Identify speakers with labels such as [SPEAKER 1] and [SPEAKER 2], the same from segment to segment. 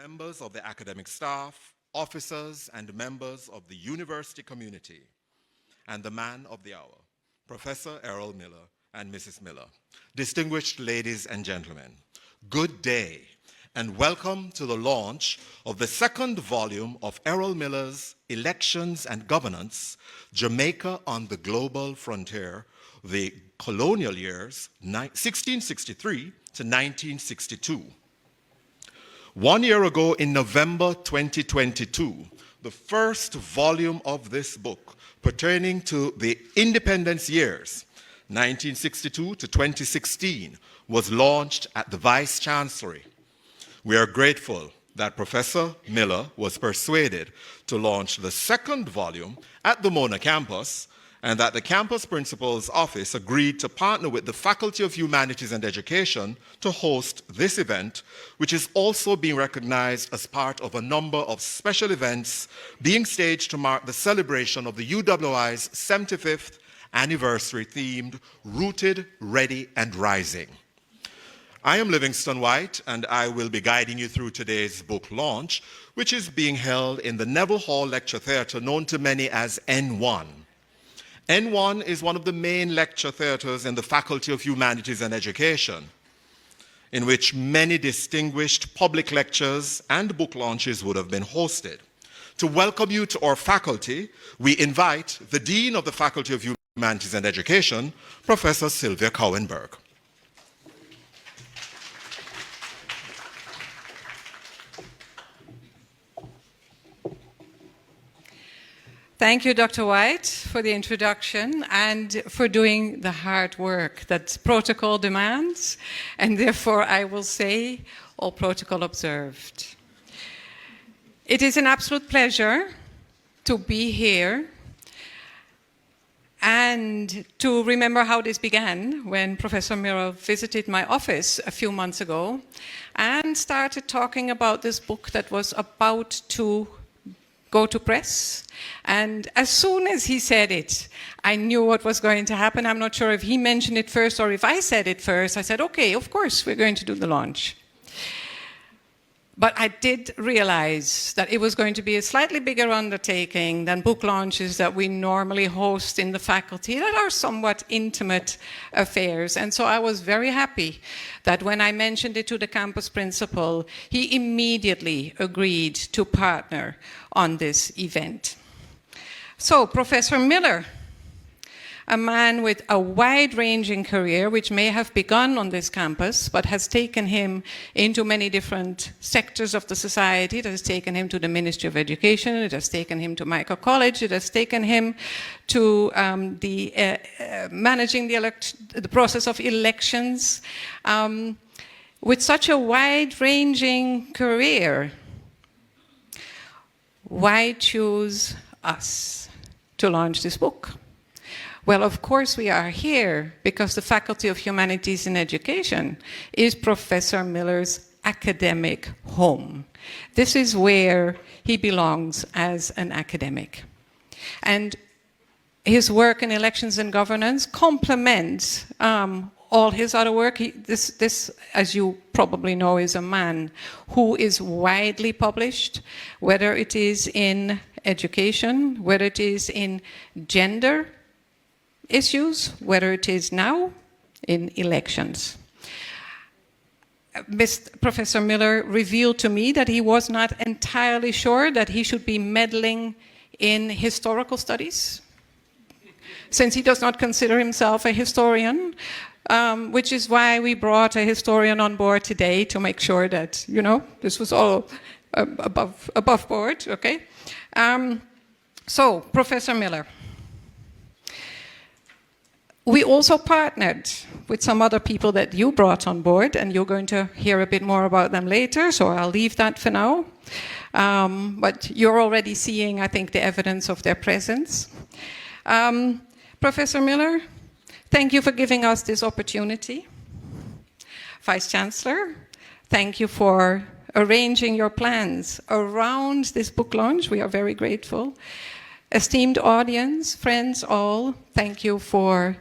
[SPEAKER 1] members of the academic staff, officers and members of the university community, and the man of the hour, Professor Errol Miller and Mrs. Miller. Distinguished ladies and gentlemen, good day and welcome to the launch of the second volume of Errol Miller's Elections and Governance, Jamaica on the Global Frontier, the Colonial Years, 1663 to 1962. 1 year ago in November 2022, the first volume of this book pertaining to the independence years, 1962 to 2016, was launched at the Vice Chancellery. We are grateful that Professor Miller was persuaded to launch the second volume at the Mona campus, and that the campus principal's office agreed to partner with the Faculty of Humanities and Education to host this event, which is also being recognized as part of a number of special events being staged to mark the celebration of the UWI's 75th anniversary themed Rooted, Ready, and Rising. I am Livingston White, and I will be guiding you through today's book launch, which is being held in the Neville Hall Lecture Theatre, known to many as N1. N1 is one of the main lecture theatres in the Faculty of Humanities and Education, in which many distinguished public lectures and book launches would have been hosted. To welcome you to our faculty, we invite the Dean of the Faculty of Humanities and Education, Professor Silvia Kouwenberg.
[SPEAKER 2] Thank you, Dr. White, for the introduction and for doing the hard work that protocol demands, and therefore I will say all protocol observed. It is an absolute pleasure to be here and to remember how this began when Professor Miller visited my office a few months ago and started talking about this book that was about to go to press. And as soon as he said it, I knew what was going to happen. I'm not sure if he mentioned it first or if I said it first. I said, okay, of course, we're going to do the launch. But I did realize that it was going to be a slightly bigger undertaking than book launches that we normally host in the faculty that are somewhat intimate affairs. And so I was very happy that when I mentioned it to the campus principal, he immediately agreed to partner on this event. So Professor Miller, a man with a wide-ranging career, which may have begun on this campus, but has taken him into many different sectors of the society. It has taken him to the Ministry of Education, it has taken him to Michael College, it has taken him to managing the process of elections. With such a wide-ranging career, why choose us to launch this book? Well, of course we are here because the Faculty of Humanities and Education is Professor Miller's academic home. This is where he belongs as an academic. And his work in elections and governance complements all his other work. This, as you probably know, is a man who is widely published, whether it is in education, whether it is in gender issues, whether it is now in elections. Professor Miller revealed to me that he was not entirely sure that he should be meddling in historical studies, since he does not consider himself a historian, which is why we brought a historian on board today to make sure that, you know, this was all above board, okay? So, Professor Miller. We also partnered with some other people that you brought on board, and you're going to hear a bit more about them later, so I'll leave that for now. But you're already seeing, I think, the evidence of their presence. Professor Miller, thank you for giving us this opportunity. Vice Chancellor, thank you for arranging your plans around this book launch. We are very grateful. Esteemed audience, friends all, thank you for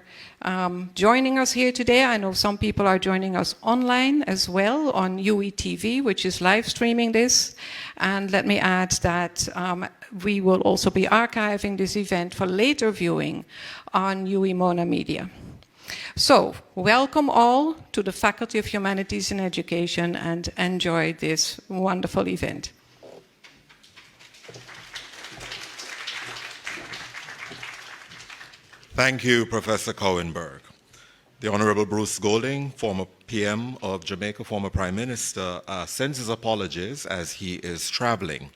[SPEAKER 2] joining us here today. I know some people are joining us online as well on UE TV, which is live streaming this. And let me add that we will also be archiving this event for later viewing on UE Mona Media. So, welcome all to the Faculty of Humanities and Education and enjoy this wonderful event.
[SPEAKER 1] Thank you, Professor Kouwenberg. The Honorable Bruce Golding, former PM of Jamaica, former Prime Minister, sends his apologies as he is traveling.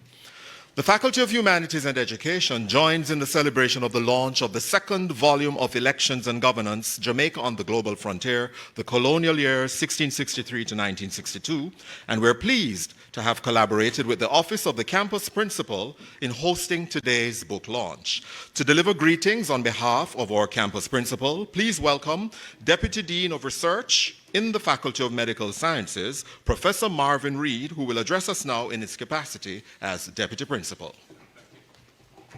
[SPEAKER 1] The Faculty of Humanities and Education joins in the celebration of the launch of the second volume of Elections and Governance, Jamaica on the Global Frontier, the Colonial Years 1663 to 1962, and we're pleased to have collaborated with the Office of the Campus Principal in hosting today's book launch. To deliver greetings on behalf of our campus principal, please welcome Deputy Dean of Research in the Faculty of Medical Sciences, Professor Marvin Reid, who will address us now in his capacity as Deputy Principal.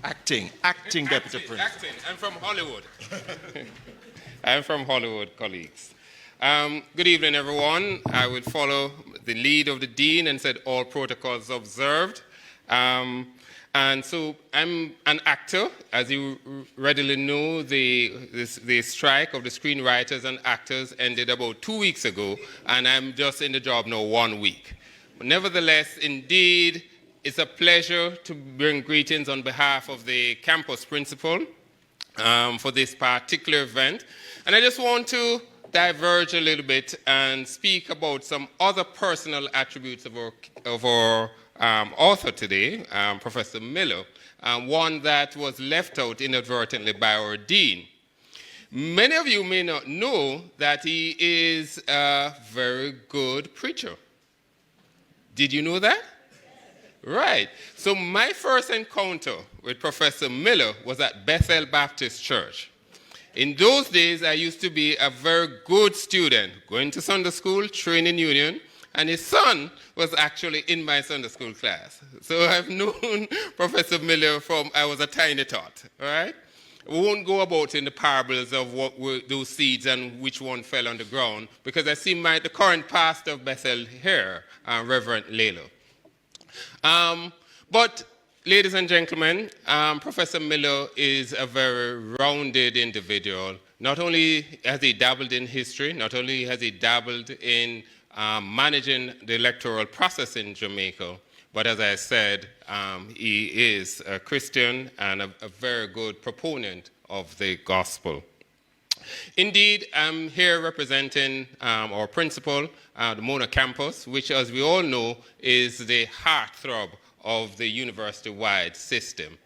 [SPEAKER 1] Acting Deputy Principal.
[SPEAKER 3] Acting. I'm from Hollywood. I'm from Hollywood, colleagues. Good evening, everyone. I will follow the lead of the Dean and said all protocols observed. And so I'm an actor. As you readily know, the strike of the screenwriters and actors ended about 2 weeks ago, and I'm just in the job now 1 week. But nevertheless, indeed, it's a pleasure to bring greetings on behalf of the campus principal for this particular event. And I just want to diverge a little bit and speak about some other personal attributes of our author today, Professor Miller, one that was left out inadvertently by our dean. Many of you may not know that he is a very good preacher. Did you know that? Right. So my first encounter with Professor Miller was at Bethel Baptist Church. In those days, I used to be a very good student, going to Sunday school, training union, and his son was actually in my Sunday school class. So I've known Professor Miller from I was a tiny tot, all right? We won't go about in the parables of what were those seeds and which one fell on the ground, because I see the current pastor of Bethel here, Reverend Layla. But ladies and gentlemen, Professor Miller is a very rounded individual. Not only has he dabbled in history, not only has he dabbled in managing the electoral process in Jamaica, but as I said, he is a Christian and a very good proponent of the gospel. Indeed, I'm here representing our principal, the Mona campus, which, as we all know, is the heartthrob of the university-wide system.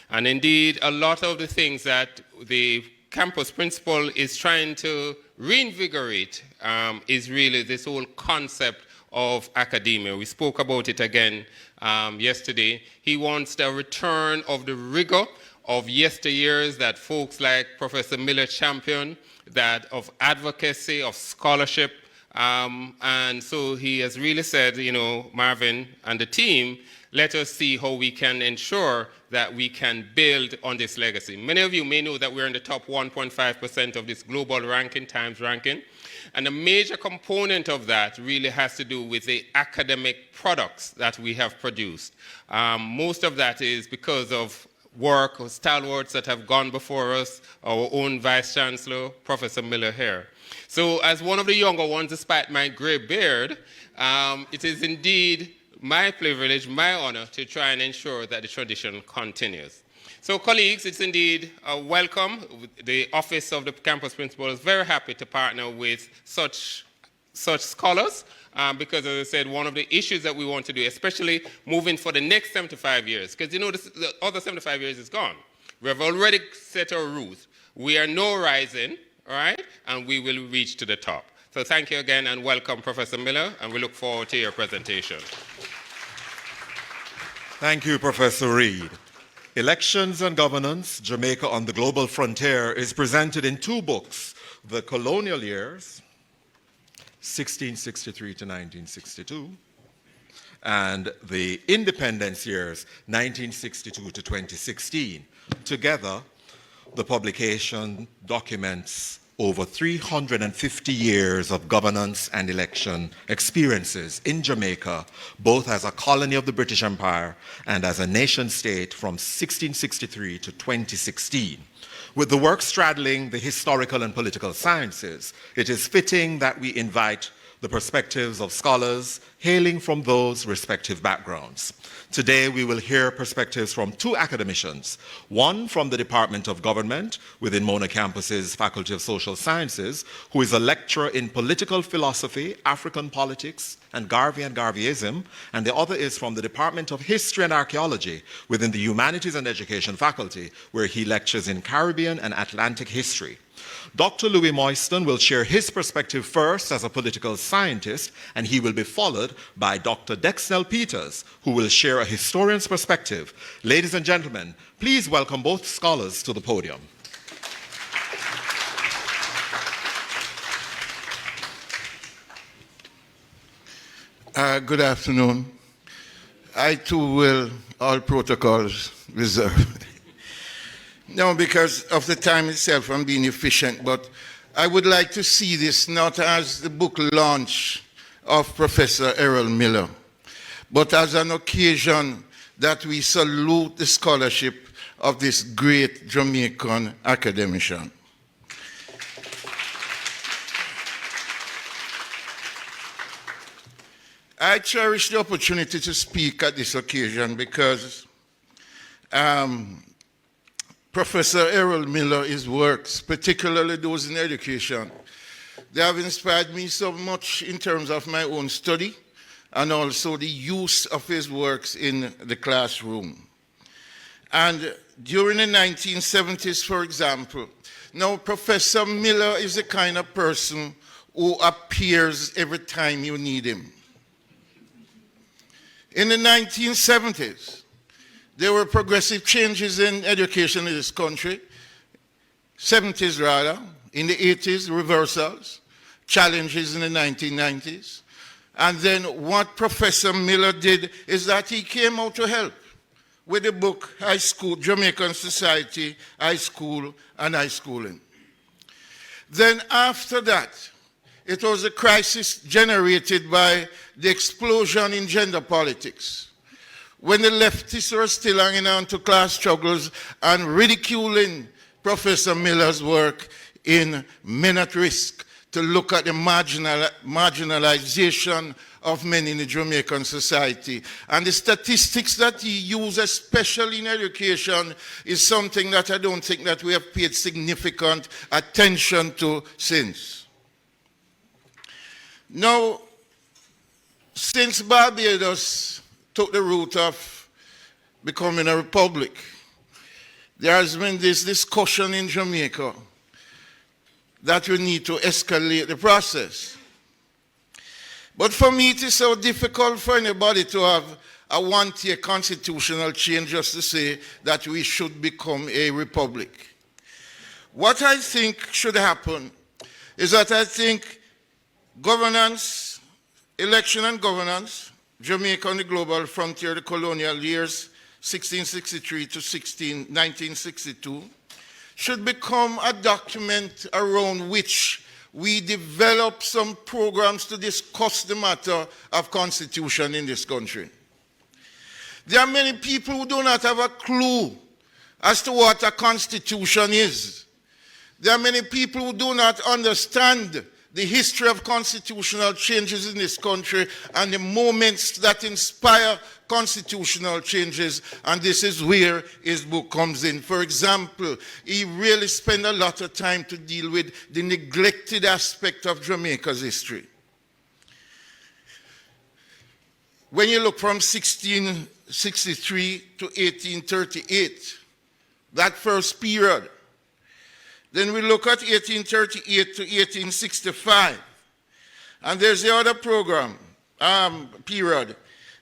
[SPEAKER 3] And indeed, a lot of the things that the campus principal is trying to reinvigorate is really this whole concept of academia. We spoke about it again yesterday. He wants the return of the rigor of yesteryears that folks like Professor Miller championed, that of advocacy, of scholarship. And so he has really said, you know, Marvin and the team, let us see how we can ensure that we can build on this legacy. Many of you may know that we're in the top 1.5% of this global ranking, Times ranking. And a major component of that really has to do with the academic products that we have produced. Most of that is because of work of stalwarts that have gone before us, our own Vice Chancellor, Professor Miller here. So as one of the younger ones, despite my gray beard, it is indeed my privilege, my honor, to try and ensure that the tradition continues. So colleagues, it's indeed a welcome. The Office of the Campus Principal is very happy to partner with such scholars because, as I said, one of the issues that we want to do, especially moving for the next 75 years, because you know the other 75 years is gone. We have already set our roots. We are now rising, all right, and we will reach to the top. So thank you again and welcome, Professor Miller, and we look forward to your presentation.
[SPEAKER 1] Thank you, Professor Reid. Elections and Governance, Jamaica on the Global Frontier is presented in two books, The Colonial Years, 1663 to 1962, and The Independence Years, 1962 to 2016. Together, the publication documents over 350 years of governance and election experiences in Jamaica, both as a colony of the British Empire and as a nation state from 1663 to 2016. With the work straddling the historical and political sciences, it is fitting that we invite the perspectives of scholars hailing from those respective backgrounds. Today, we will hear perspectives from two academicians, one from the Department of Government within Mona Campus's Faculty of Social Sciences, who is a lecturer in political philosophy, African politics, and Garveyism, and the other is from the Department of History and Archeology within the Humanities and Education Faculty, where he lectures in Caribbean and Atlantic history. Dr. Louis Moyston will share his perspective first as a political scientist, and he will be followed by Dr. Dexnell Peters, who will share a historian's perspective. Ladies and gentlemen, please welcome both scholars to the podium.
[SPEAKER 4] Good afternoon. I too will, all protocols reserved. No, because of the time itself, I'm being efficient, but I would like to see this not as the book launch of Professor Errol Miller, but as an occasion that we salute the scholarship of this great Jamaican academician. I cherish the opportunity to speak at this occasion because Professor Errol Miller, his works, particularly those in education, they have inspired me so much in terms of my own study and also the use of his works in the classroom. And during the 1970s, for example, now Professor Miller is the kind of person who appears every time you need him. In the 1970s, there were progressive changes in education in this country, 70s rather, in the 80s, reversals, challenges in the 1990s. And then what Professor Miller did is that he came out to help with the book, High School, Jamaican Society, High School and High Schooling. Then after that, it was a crisis generated by the explosion in gender politics, when the leftists were still hanging on to class struggles and ridiculing Professor Miller's work in Men at Risk to look at the marginalization of men in the Jamaican society. And the statistics that he used, especially in education, is something that I don't think that we have paid significant attention to since. Now, since Barbados took the route of becoming a republic, there has been this discussion in Jamaica that we need to escalate the process. But for me, it is so difficult for anybody to have a one-tier constitutional change just to say that we should become a republic. What I think should happen is that I think governance, election and governance, Jamaica on the global frontier, the colonial years, 1663 to 1962, should become a document around which we develop some programs to discuss the matter of constitution in this country. There are many people who do not have a clue as to what a constitution is. There are many people who do not understand the history of constitutional changes in this country and the moments that inspire constitutional changes, and this is where his book comes in. For example, he really spent a lot of time to deal with the neglected aspect of Jamaica's history. When you look from 1663 to 1838, that first period, then we look at 1838 to 1865. And there's the other program, period,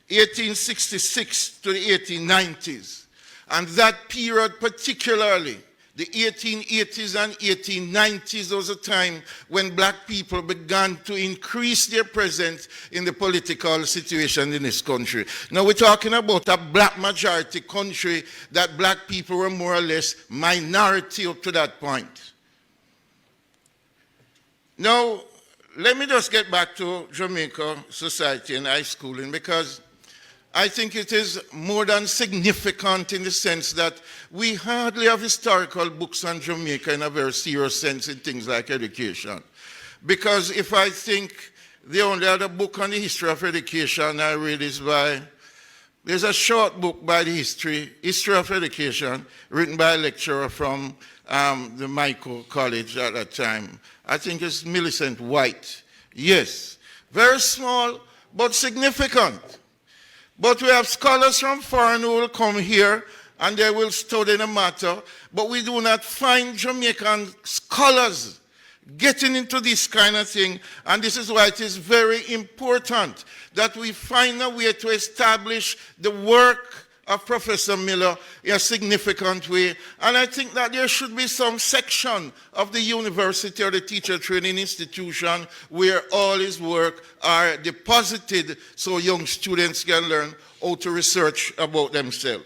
[SPEAKER 4] 1866 to the 1890s. And that period particularly, the 1880s and 1890s was a time when black people began to increase their presence in the political situation in this country. Now we're talking about a black majority country that black people were more or less minority up to that point. Now, let me just get back to Jamaica society and high schooling, because I think it is more than significant in the sense that we hardly have historical books on Jamaica in a very serious sense in things like education. Because if I think the only other book on the history of education I read is there's a short book by the history of education, written by a lecturer from the Michael College at that time. I think it's Millicent White. Yes, very small, but significant. But we have scholars from foreign who will come here and they will study the matter, but we do not find Jamaican scholars getting into this kind of thing, and this is why it is very important that we find a way to establish the work of Professor Miller in a significant way. And I think that there should be some section of the university or the teacher training institution where all his work are deposited so young students can learn how to research about themselves.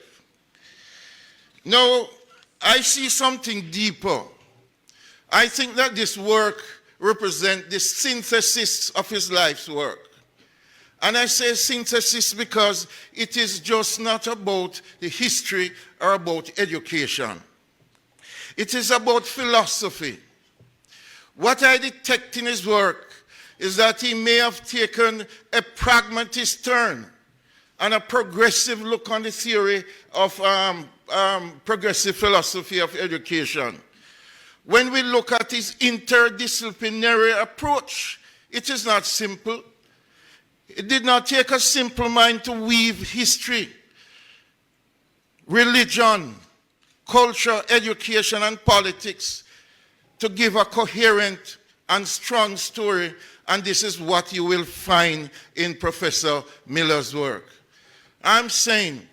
[SPEAKER 4] Now, I see something deeper. I think that this work represents the synthesis of his life's work. And I say synthesis because it is just not about the history or about education. It is about philosophy. What I detect in his work is that he may have taken a pragmatist turn and a progressive look on the theory of progressive philosophy of education. When we look at his interdisciplinary approach, it is not simple. It did not take a simple mind to weave history, religion, culture, education, and politics to give a coherent and strong story, and this is what you will find in Professor Miller's work. I'm saying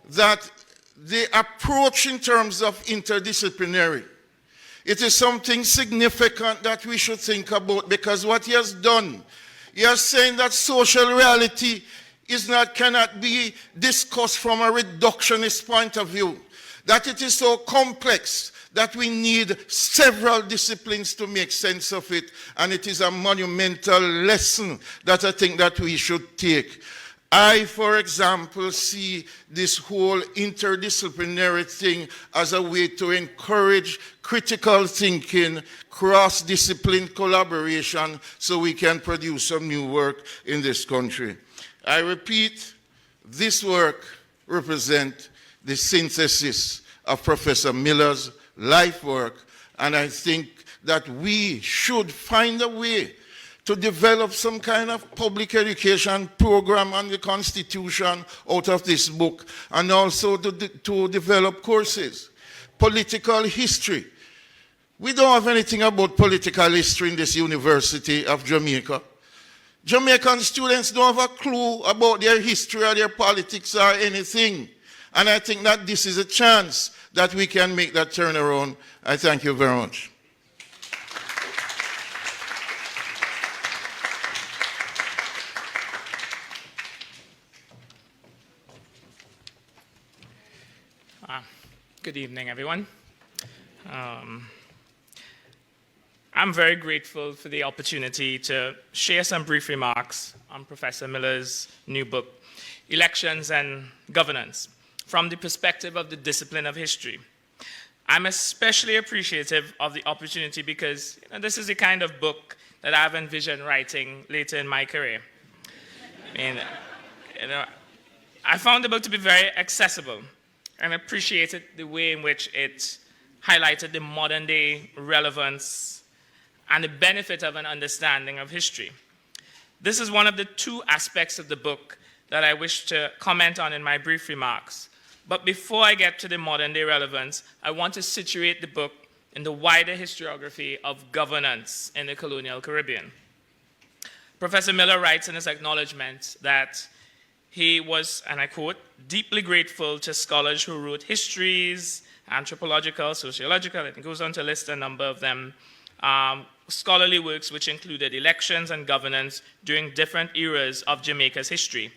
[SPEAKER 4] that the approach in terms of interdisciplinary, it is something significant that we should think about, because what he has done, he is saying that social reality cannot be discussed from a reductionist point of view, that it is so complex that we need several disciplines to make sense of it, and it is a monumental lesson that I think that we should take. I, for example, see this whole interdisciplinary thing as a way to encourage critical thinking, cross-discipline collaboration, so we can produce some new work in this country. I repeat, this work represents the synthesis of Professor Miller's life work, and I think that we should find a way to develop some kind of public education program on the Constitution out of this book, and also to develop courses. Political history. We don't have anything about political history in this University of Jamaica. Jamaican students don't have a clue about their history or their politics or anything. And I think that this is a chance that we can make that turnaround. I thank you very much.
[SPEAKER 5] Good evening, everyone. I'm very grateful for the opportunity to share some brief remarks on Professor Miller's new book, Elections and Governance, from the perspective of the discipline of history. I'm especially appreciative of the opportunity because this is the kind of book that I've envisioned writing later in my career. I found the book to be very accessible, and appreciated the way in which it highlighted the modern day relevance and the benefit of an understanding of history. This is one of the two aspects of the book that I wish to comment on in my brief remarks. But before I get to the modern day relevance, I want to situate the book in the wider historiography of governance in the colonial Caribbean. Professor Miller writes in his acknowledgement that he was, and I quote, deeply grateful to scholars who wrote histories, anthropological, sociological, and goes on to list a number of them, scholarly works which included elections and governance during different eras of Jamaica's history,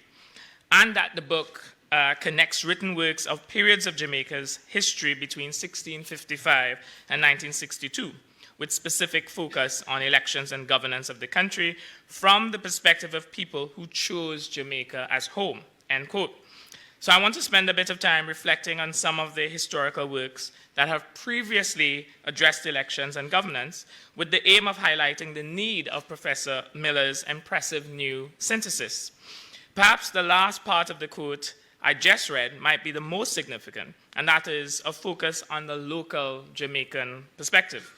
[SPEAKER 5] and that the book connects written works of periods of Jamaica's history between 1655 and 1962, with specific focus on elections and governance of the country from the perspective of people who chose Jamaica as home, end quote. So I want to spend a bit of time reflecting on some of the historical works that have previously addressed elections and governance with the aim of highlighting the need of Professor Miller's impressive new synthesis. Perhaps the last part of the quote I just read might be the most significant, and that is a focus on the local Jamaican perspective.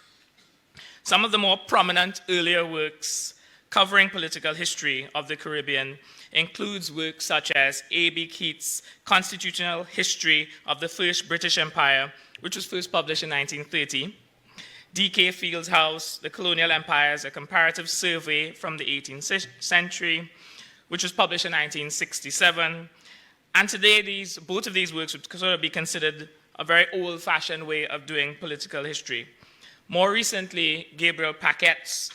[SPEAKER 5] Some of the more prominent earlier works covering political history of the Caribbean includes works such as A.B. Keats' Constitutional History of the First British Empire, which was first published in 1930, D.K. Fieldhouse, The Colonial Empires, A Comparative Survey from the 18th Century, which was published in 1967. And today, both of these works would sort of be considered a very old-fashioned way of doing political history. More recently, Gabriel Paquette's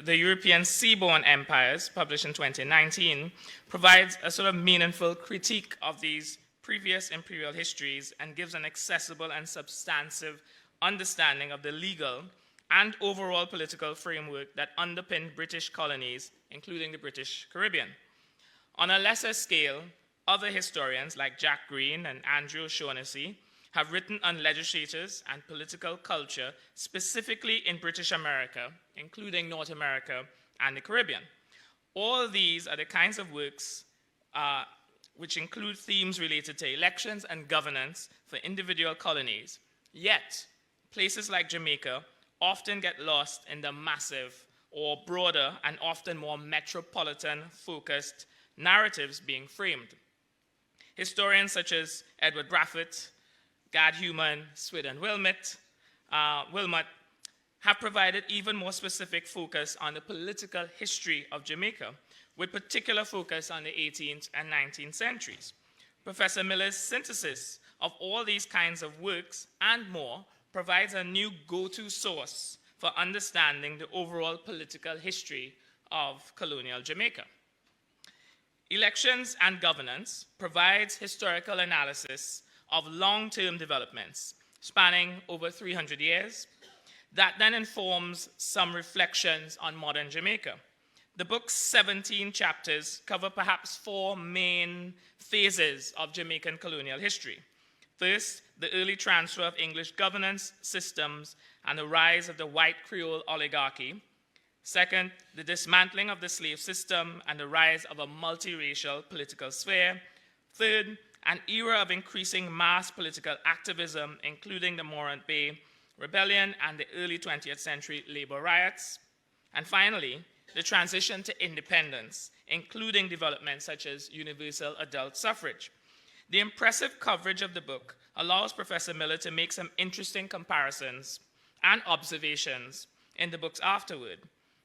[SPEAKER 5] The European Seaborne Empires, published in 2019, provides a sort of meaningful critique of these previous imperial histories and gives an accessible and substantive understanding of the legal and overall political framework that underpinned British colonies, including the British Caribbean. On a lesser scale, other historians like Jack Green and Andrew O'Shaughnessy have written on legislatures and political culture specifically in British America, including North America and the Caribbean. All these are the kinds of works which include themes related to elections and governance for individual colonies. Yet, places like Jamaica often get lost in the massive or broader and often more metropolitan-focused narratives being framed. Historians such as Edward Braffett, Gad Human, Swindon Wilmot have provided even more specific focus on the political history of Jamaica, with particular focus on the 18th and 19th centuries. Professor Miller's synthesis of all these kinds of works and more provides a new go-to source for understanding the overall political history of colonial Jamaica. Elections and Governance provides historical analysis of long-term developments spanning over 300 years that then informs some reflections on modern Jamaica. The book's 17 chapters cover perhaps 4 main phases of Jamaican colonial history. First, the early transfer of English governance systems and the rise of the white Creole oligarchy. Second, the dismantling of the slave system and the rise of a multiracial political sphere. Third, an era of increasing mass political activism, including the Morant Bay Rebellion and the early 20th century labor riots. And finally, the transition to independence, including developments such as universal adult suffrage. The impressive coverage of the book allows Professor Miller to make some interesting comparisons and observations in the books afterward.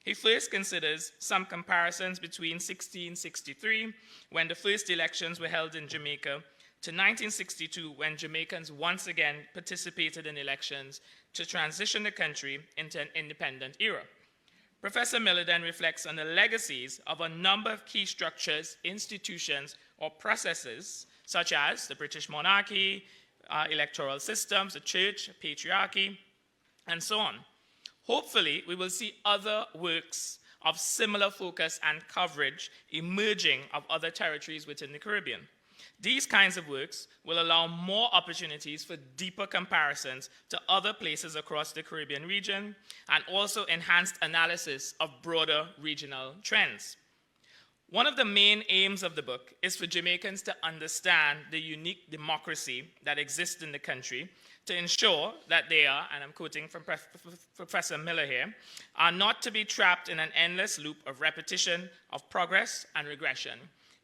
[SPEAKER 5] He first considers some comparisons between 1663, when the first elections were held in Jamaica, to 1962, when Jamaicans once again participated in elections to transition the country into an independent era. Professor Miller then reflects on the legacies of a number of key structures, institutions, or processes, such as the British monarchy, electoral systems, the church, patriarchy, and so on. Hopefully, we will see other works of similar focus and coverage emerging of other territories within the Caribbean. These kinds of works will allow more opportunities for deeper comparisons to other places across the Caribbean region and also enhanced analysis of broader regional trends. One of the main aims of the book is for Jamaicans to understand the unique democracy that exists in the country, to ensure that they are, and I'm quoting from Professor Miller here, are not to be trapped in an endless loop of repetition, of progress and regression,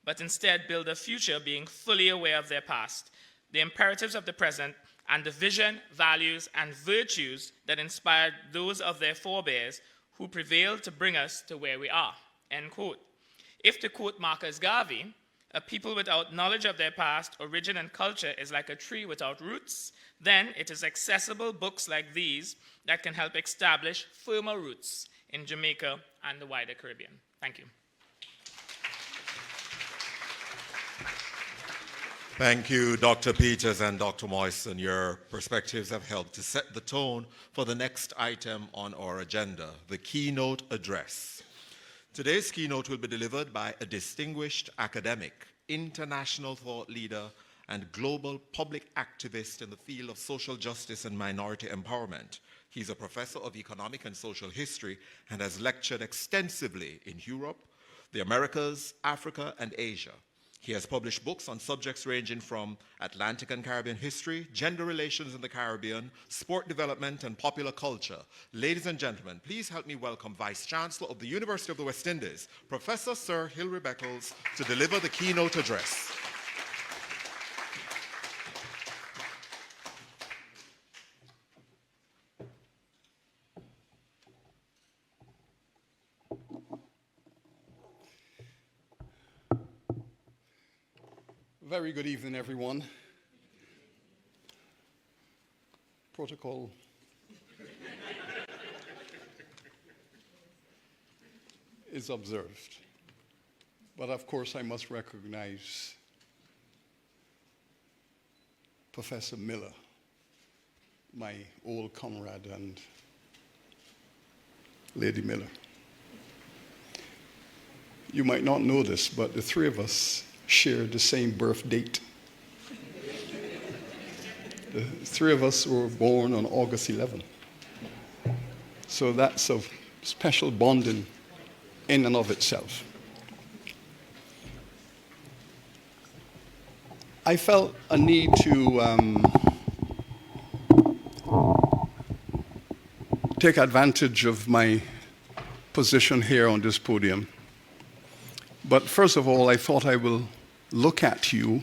[SPEAKER 5] but instead build a future being fully aware of their past, the imperatives of the present, and the vision, values, and virtues that inspired those of their forebears who prevailed to bring us to where we are, end quote. If to quote Marcus Garvey, a people without knowledge of their past, origin, and culture is like a tree without roots, then it is accessible books like these that can help establish firmer roots in Jamaica and the wider Caribbean. Thank you.
[SPEAKER 1] Thank you, Dr. Peters and Dr. Moyston. Your perspectives have helped to set the tone for the next item on our agenda, the keynote address. Today's keynote will be delivered by a distinguished academic, international thought leader, and global public activist in the field of social justice and minority empowerment. He's a professor of economic and social history and has lectured extensively in Europe, the Americas, Africa, and Asia. He has published books on subjects ranging from Atlantic and Caribbean history, gender relations in the Caribbean, sport development, and popular culture. Ladies and gentlemen, please help me welcome Vice Chancellor of the University of the West Indies, Professor Sir Hilary Beckles, to deliver the keynote address.
[SPEAKER 6] Very good evening, everyone. Protocol. Is observed. But of course, I must recognize Professor Miller, my old comrade, and Lady Miller. You might not know this, but the three of us share the same birth date. The three of us were born on August 11. So that's a special bonding in and of itself. I felt a need to take advantage of my position here on this podium. But first of all, I thought I will look at you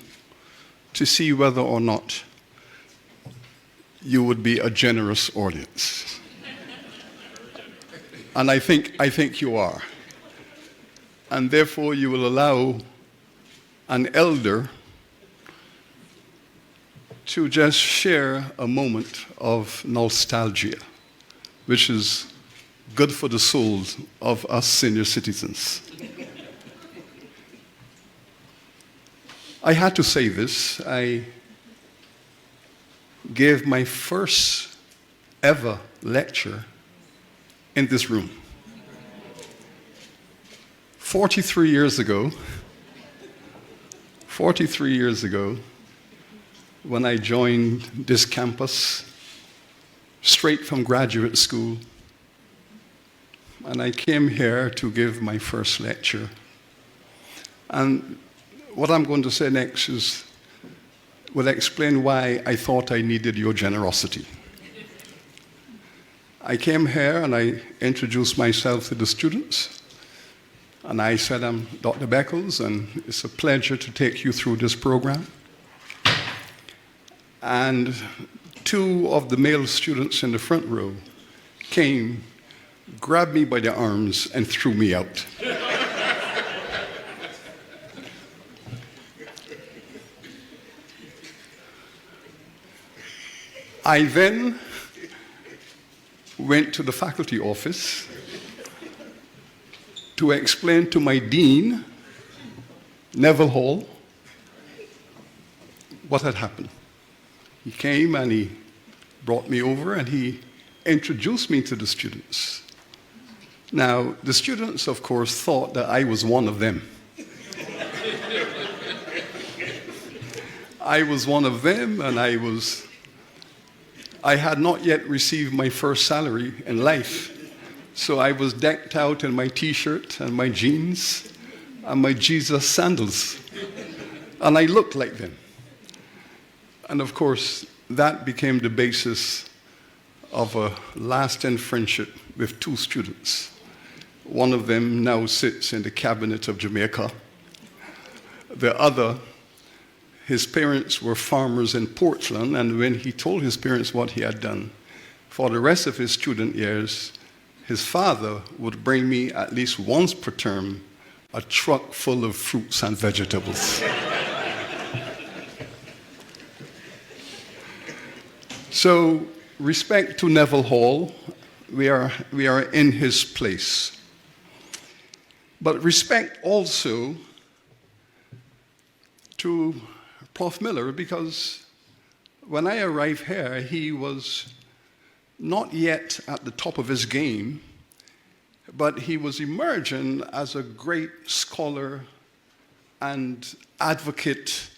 [SPEAKER 6] to see whether or not you would be a generous audience. And I think you are. And therefore, you will allow an elder to just share a moment of nostalgia, which is good for the souls of us senior citizens. I had to say this. I gave my first ever lecture in this room. 43 years ago, when I joined this campus, straight from graduate school, and I came here to give my first lecture. And what I'm going to say next will explain why I thought I needed your generosity. I came here and I introduced myself to the students. And I said, I'm Dr. Beckles, and it's a pleasure to take you through this program. And two of the male students in the front row came, grabbed me by the arms, and threw me out. I then went to the faculty office to explain to my dean, Neville Hall, what had happened. He came and he brought me over and he introduced me to the students. Now, the students, of course, thought that I was one of them. I was one of them, and I had not yet received my first salary in life. So I was decked out in my t-shirt and my jeans and my Jesus sandals. And I looked like them. And of course, that became the basis of a lasting friendship with two students. One of them now sits in the cabinet of Jamaica. The other, his parents were farmers in Portland, and when he told his parents what he had done, for the rest of his student years, his father would bring me at least once per term a truck full of fruits and vegetables. So, respect to Neville Hall, we are in his place. But respect also to Prof. Miller because when I arrived here, he was not yet at the top of his game, but he was emerging as a great scholar and advocate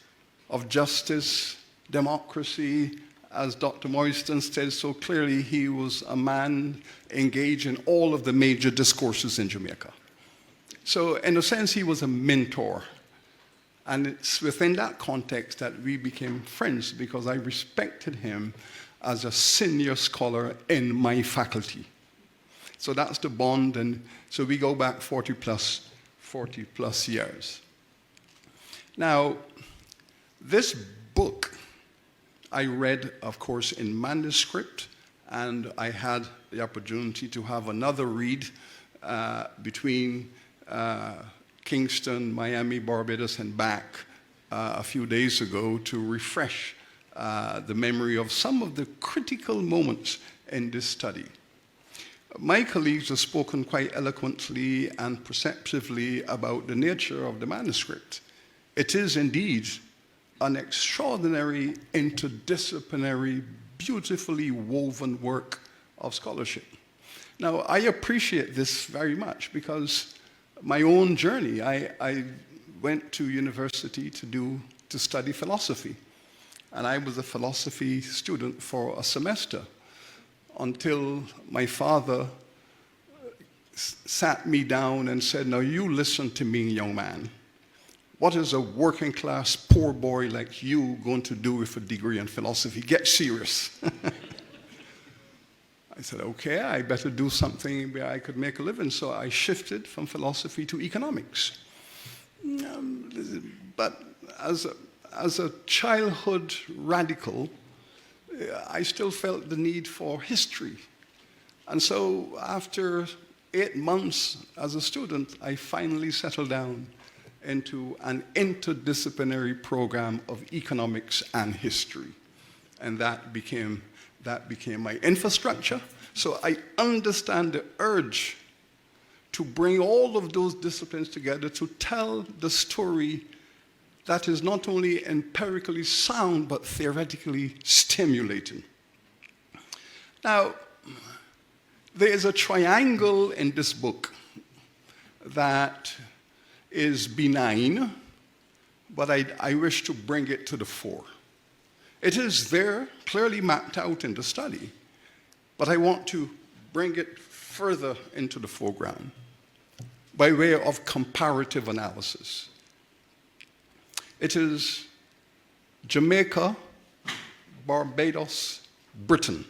[SPEAKER 6] of justice, democracy, as Dr. Moyston said so clearly, he was a man engaged in all of the major discourses in Jamaica. So in a sense, he was a mentor. And it's within that context that we became friends because I respected him as a senior scholar in my faculty. So that's the bond, and so we go back 40 plus years. Now, this book I read, of course, in manuscript, and I had the opportunity to have another read between Kingston, Miami, Barbados, and back a few days ago to refresh the memory of some of the critical moments in this study. My colleagues have spoken quite eloquently and perceptively about the nature of the manuscript. It is indeed an extraordinary, interdisciplinary, beautifully woven work of scholarship. Now, I appreciate this very much because my own journey, I went to university to study philosophy. And I was a philosophy student for a semester until my father sat me down and said, now you listen to me, young man. What is a working class poor boy like you going to do with a degree in philosophy? Get serious. I said, okay, I better do something where I could make a living. So I shifted from philosophy to economics. But as a childhood radical, I still felt the need for history. And so after 8 months as a student, I finally settled down into an interdisciplinary program of economics and history. And that became my infrastructure. So I understand the urge to bring all of those disciplines together to tell the story that is not only empirically sound, but theoretically stimulating. Now, there is a triangle in this book that is benign, but I wish to bring it to the fore. It is there, clearly mapped out in the study, but I want to bring it further into the foreground by way of comparative analysis. It is Jamaica, Barbados, Britain.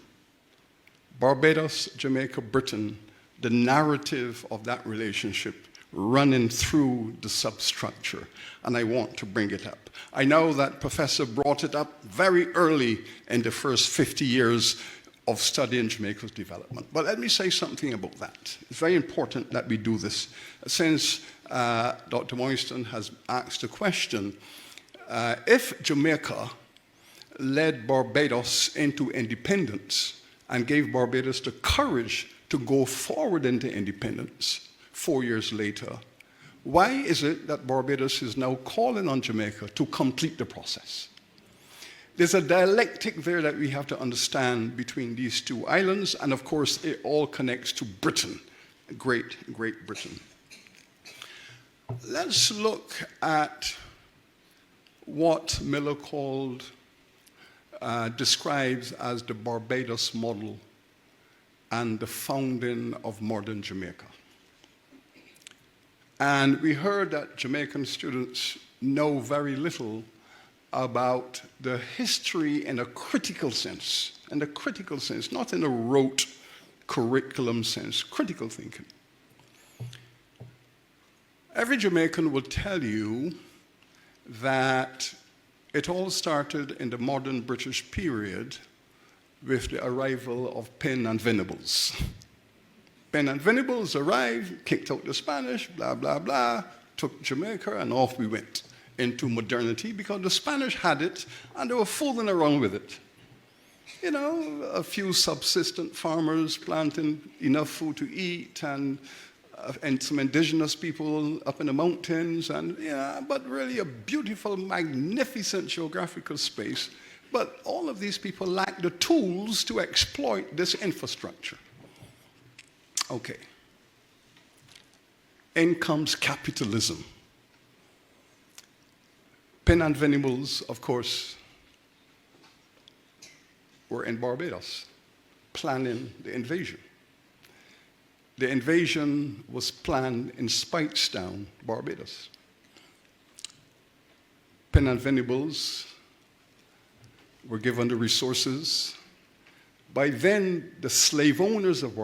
[SPEAKER 6] Barbados, Jamaica, Britain, the narrative of that relationship running through the substructure, and I want to bring it up. I know that Professor brought it up very early in the first 50 years of studying Jamaica's development. But let me say something about that. It's very important that we do this. Since Dr. Moyston has asked a question, if Jamaica led Barbados into independence and gave Barbados the courage to go forward into independence 4 years later, why is it that Barbados is now calling on Jamaica to complete the process? There's a dialectic there that we have to understand between these two islands, and of course it all connects to Britain, Great Britain. Let's look at what Miller describes as the Barbados model and the founding of modern Jamaica. And we heard that Jamaican students know very little about the history in a critical sense, not in a rote curriculum sense, critical thinking. Every Jamaican will tell you that it all started in the modern British period with the arrival of Penn and Venables. Penn and Venables arrived, kicked out the Spanish, blah, blah, blah, took Jamaica, and off we went into modernity because the Spanish had it and they were fooling around with it. You know, a few subsistent farmers planting enough food to eat and and some indigenous people up in the mountains, and but really a beautiful, magnificent geographical space. But all of these people lack the tools to exploit this infrastructure. Okay. In comes capitalism. Penn and Venables, of course, were in Barbados, planning the invasion. The invasion was planned in Speightstown, Barbados. Penn and Venables were given the resources. By then, the slave owners of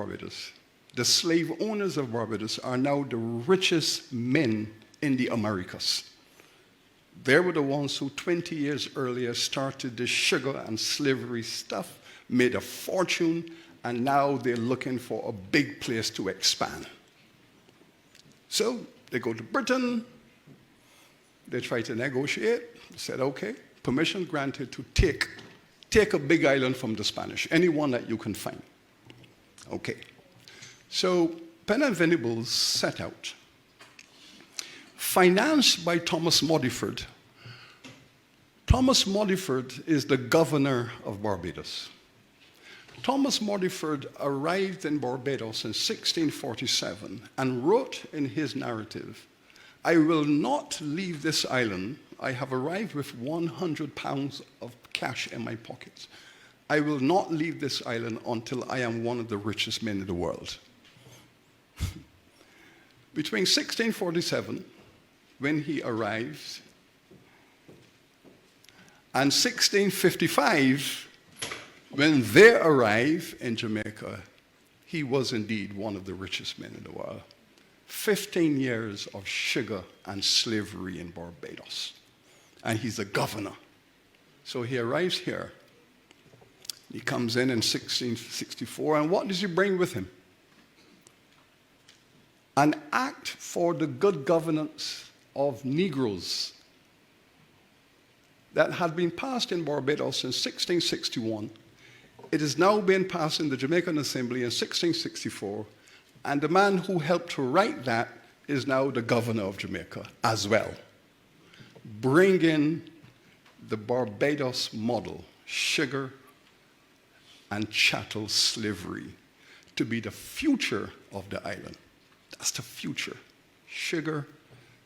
[SPEAKER 6] Barbados are now the richest men in the Americas. They were the ones who 20 years earlier started the sugar and slavery stuff, made a fortune, and now they're looking for a big place to expand. So they go to Britain, they try to negotiate, said, okay, permission granted to take a big island from the Spanish, any one that you can find. Okay. So Penn and Venables set out, financed by Thomas Modiford. Thomas Modiford is the governor of Barbados. Thomas Modiford arrived in Barbados in 1647 and wrote in his narrative, "I will not leave this island. I have arrived with 100 pounds of cash in my pockets. I will not leave this island until I am one of the richest men in the world." Between 1647, when he arrived, and 1655, when they arrived in Jamaica, he was indeed one of the richest men in the world. 15 years of sugar and slavery in Barbados. And he's a governor. So he arrives here. He comes in 1664, and what does he bring with him? An act for the good governance of Negroes that had been passed in Barbados in 1661. It is now being passed in the Jamaican Assembly in 1664, and the man who helped to write that is now the governor of Jamaica as well. Bringing the Barbados model, sugar and chattel slavery, to be the future of the island. That's the future, sugar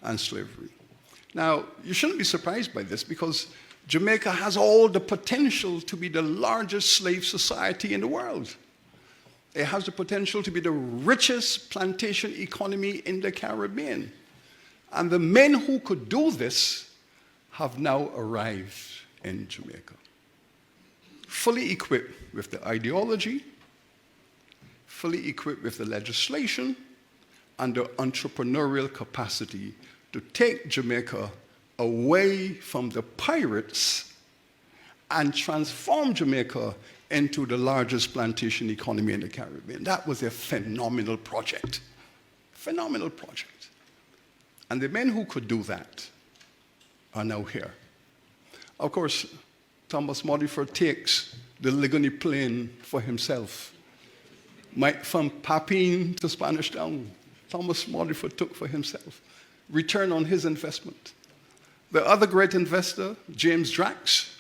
[SPEAKER 6] and slavery. Now, you shouldn't be surprised by this, because Jamaica has all the potential to be the largest slave society in the world. It has the potential to be the richest plantation economy in the Caribbean. And the men who could do this have now arrived in Jamaica, fully equipped with the ideology, fully equipped with the legislation, and the entrepreneurial capacity to take Jamaica away from the pirates and transform Jamaica into the largest plantation economy in the Caribbean. That was a phenomenal project. Phenomenal project. And the men who could do that are now here. Of course, Thomas Modiford takes the Ligoni Plain for himself. From Papine to Spanish Town, Thomas Modiford took for himself. Return on his investment. The other great investor, James Drax,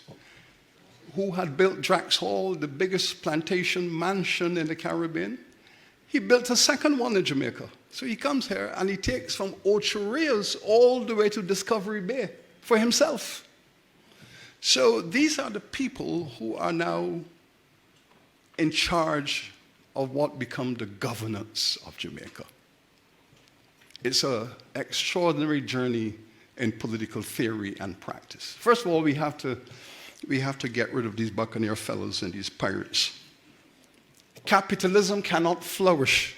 [SPEAKER 6] who had built Drax Hall, the biggest plantation mansion in the Caribbean, he built a second one in Jamaica. So he comes here and he takes from Ocho Rios all the way to Discovery Bay for himself. So these are the people who are now in charge of what become the governance of Jamaica. It's an extraordinary journey in political theory and practice. First of all, we have to get rid of these buccaneer fellows and these pirates. Capitalism cannot flourish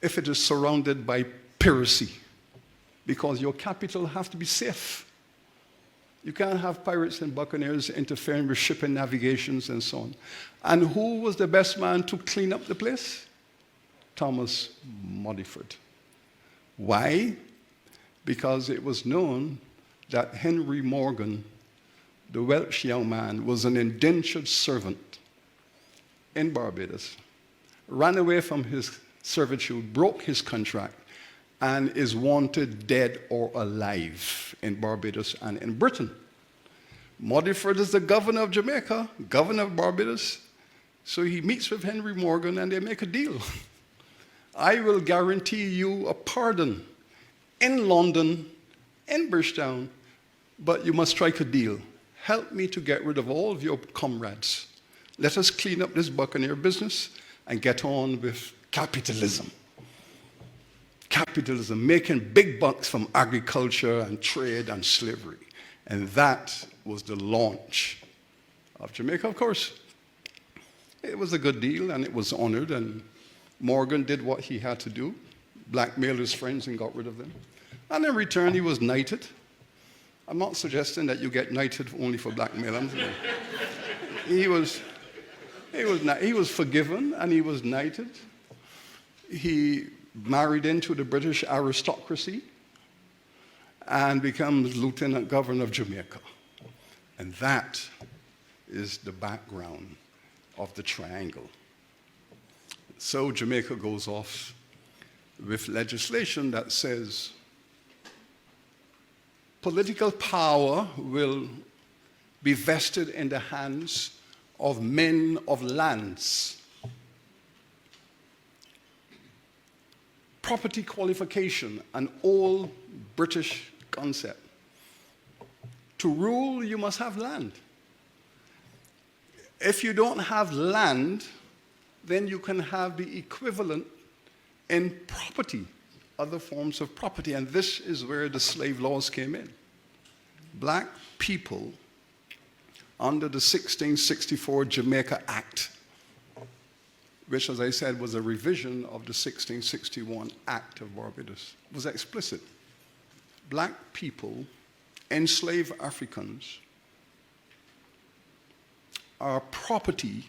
[SPEAKER 6] if it is surrounded by piracy, because your capital has to be safe. You can't have pirates and buccaneers interfering with shipping navigations and so on. And who was the best man to clean up the place? Thomas Modiford. Why? Because it was known that Henry Morgan, the Welsh young man, was an indentured servant in Barbados, ran away from his servitude, broke his contract, and is wanted dead or alive in Barbados and in Britain. Modyford is the governor of Jamaica, governor of Barbados, so he meets with Henry Morgan and they make a deal. I will guarantee you a pardon in London, in Bridgetown, but you must strike a deal. Help me to get rid of all of your comrades. Let us clean up this buccaneer business and get on with capitalism. Capitalism, making big bucks from agriculture and trade and slavery. And that was the launch of Jamaica, of course. It was a good deal and it was honored, and Morgan did what he had to do, blackmailed his friends and got rid of them. And in return, he was knighted. I'm not suggesting that you get knighted only for blackmailing. He was forgiven and he was knighted. He married into the British aristocracy and becomes Lieutenant Governor of Jamaica. And that is the background of the triangle. So Jamaica goes off with legislation that says political power will be vested in the hands of men of lands. Property qualification, an old British concept. To rule, you must have land. If you don't have land, then you can have the equivalent in property, other forms of property. And this is where the slave laws came in. Black people, under the 1664 Jamaica Act, which, as I said, was a revision of the 1661 Act of Barbados, was explicit. Black people, enslaved Africans, are property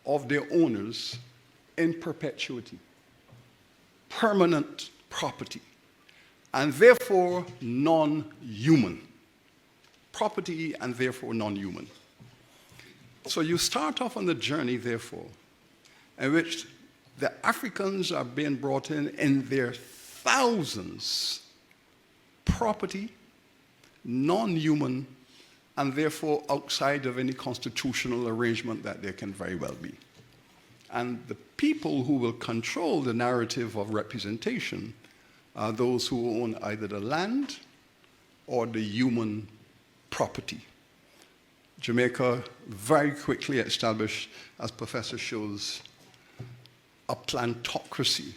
[SPEAKER 6] of their owners in perpetuity, permanent property, and therefore non-human. Property and therefore non-human. So you start off on the journey, therefore, in which the Africans are being brought in their thousands, property, non-human, and therefore outside of any constitutional arrangement that there can very well be. And the people who will control the narrative of representation are those who own either the land or the human property. Jamaica very quickly established, as Professor shows, a plantocracy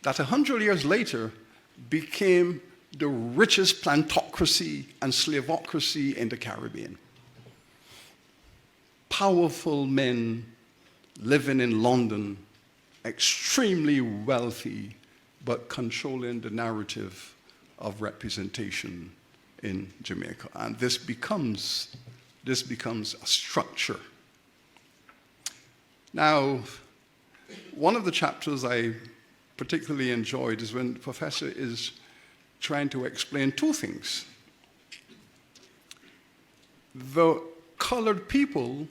[SPEAKER 6] that 100 years later became the richest plantocracy and slavocracy in the Caribbean. Powerful men living in London, extremely wealthy, but controlling the narrative of representation in Jamaica. And this becomes a structure. Now, one of the chapters I particularly enjoyed is when the professor is trying to explain two things. The colored people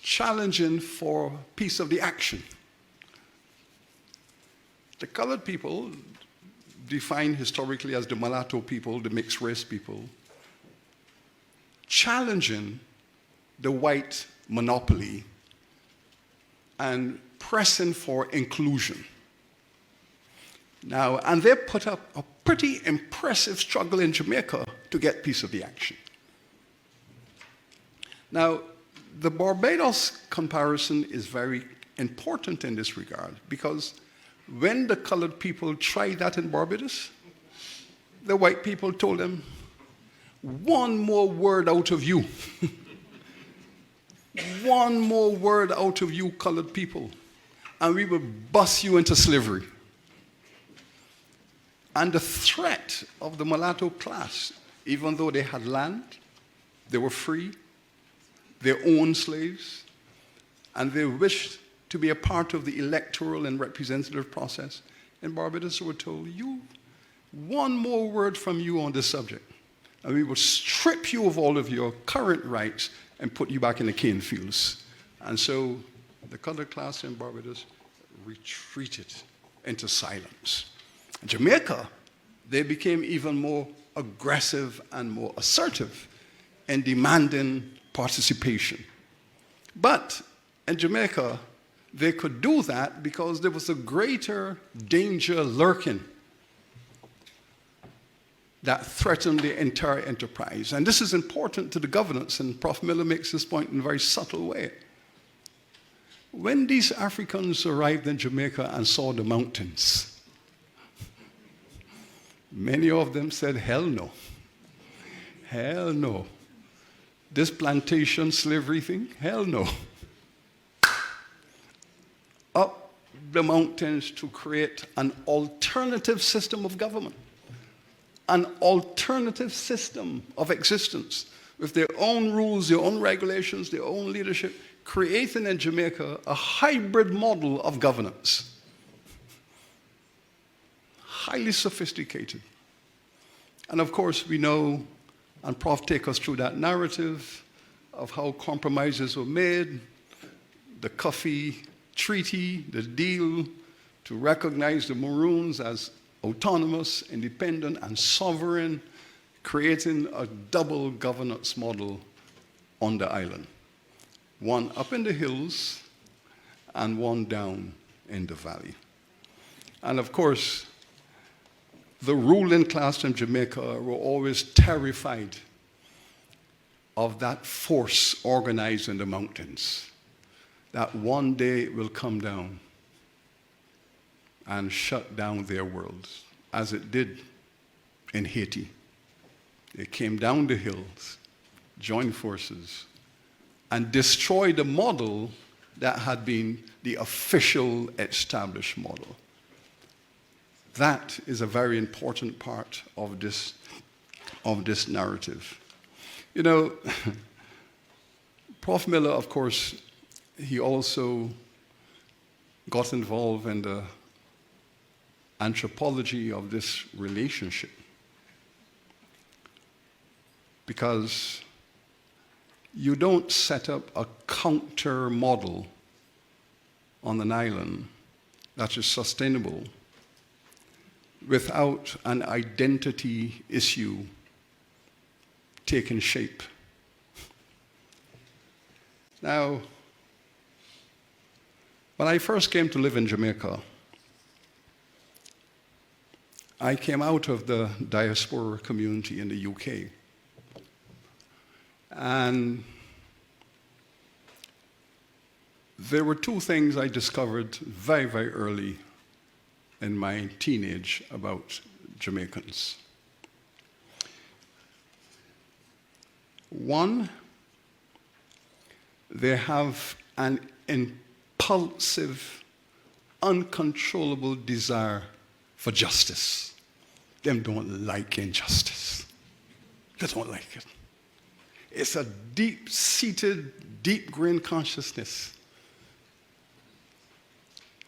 [SPEAKER 6] challenging for piece of the action. The colored people, defined historically as the mulatto people, the mixed race people, challenging the white monopoly and pressing for inclusion. Now, and they put up a pretty impressive struggle in Jamaica to get piece of the action. Now, the Barbados comparison is very important in this regard because when the colored people tried that in Barbados, the white people told them, one more word out of you. One more word out of you, colored people, and we will bust you into slavery. And the threat of the mulatto class, even though they had land, they were free, they owned slaves, and they wished to be a part of the electoral and representative process. In Barbados, they were told, one more word from you on this subject, and we will strip you of all of your current rights and put you back in the cane fields. And so the colored class in Barbados retreated into silence. In Jamaica, they became even more aggressive and more assertive in demanding participation. But in Jamaica, they could do that because there was a greater danger lurking that threatened the entire enterprise. And this is important to the governance, and Prof. Miller makes this point in a very subtle way. When these Africans arrived in Jamaica and saw the mountains, many of them said, hell no. Hell no. This plantation slavery thing, hell no. Up the mountains to create an alternative system of government, an alternative system of existence with their own rules, their own regulations, their own leadership, creating in Jamaica a hybrid model of governance. Highly sophisticated. And of course, we know, and Prof take us through that narrative of how compromises were made, the Coffee Treaty, the deal to recognize the Maroons as autonomous, independent, and sovereign, creating a double governance model on the island. One up in the hills and one down in the valley. And of course, the ruling class in Jamaica were always terrified of that force organized in the mountains, that one day it will come down and shut down their world, as it did in Haiti. It came down the hills, joined forces, and destroyed the model that had been the official established model. That is a very important part of this narrative. You know, Prof. Miller, of course, he also got involved in the anthropology of this relationship, because you don't set up a counter model on an island that is sustainable without an identity issue taking shape. Now, when I first came to live in Jamaica, I came out of the diaspora community in the UK. And there were two things I discovered very, very early in my teenage about Jamaicans. One, they have an impulsive, uncontrollable desire for justice. Them don't like injustice. They don't like it. It's a deep-seated, deep-grained consciousness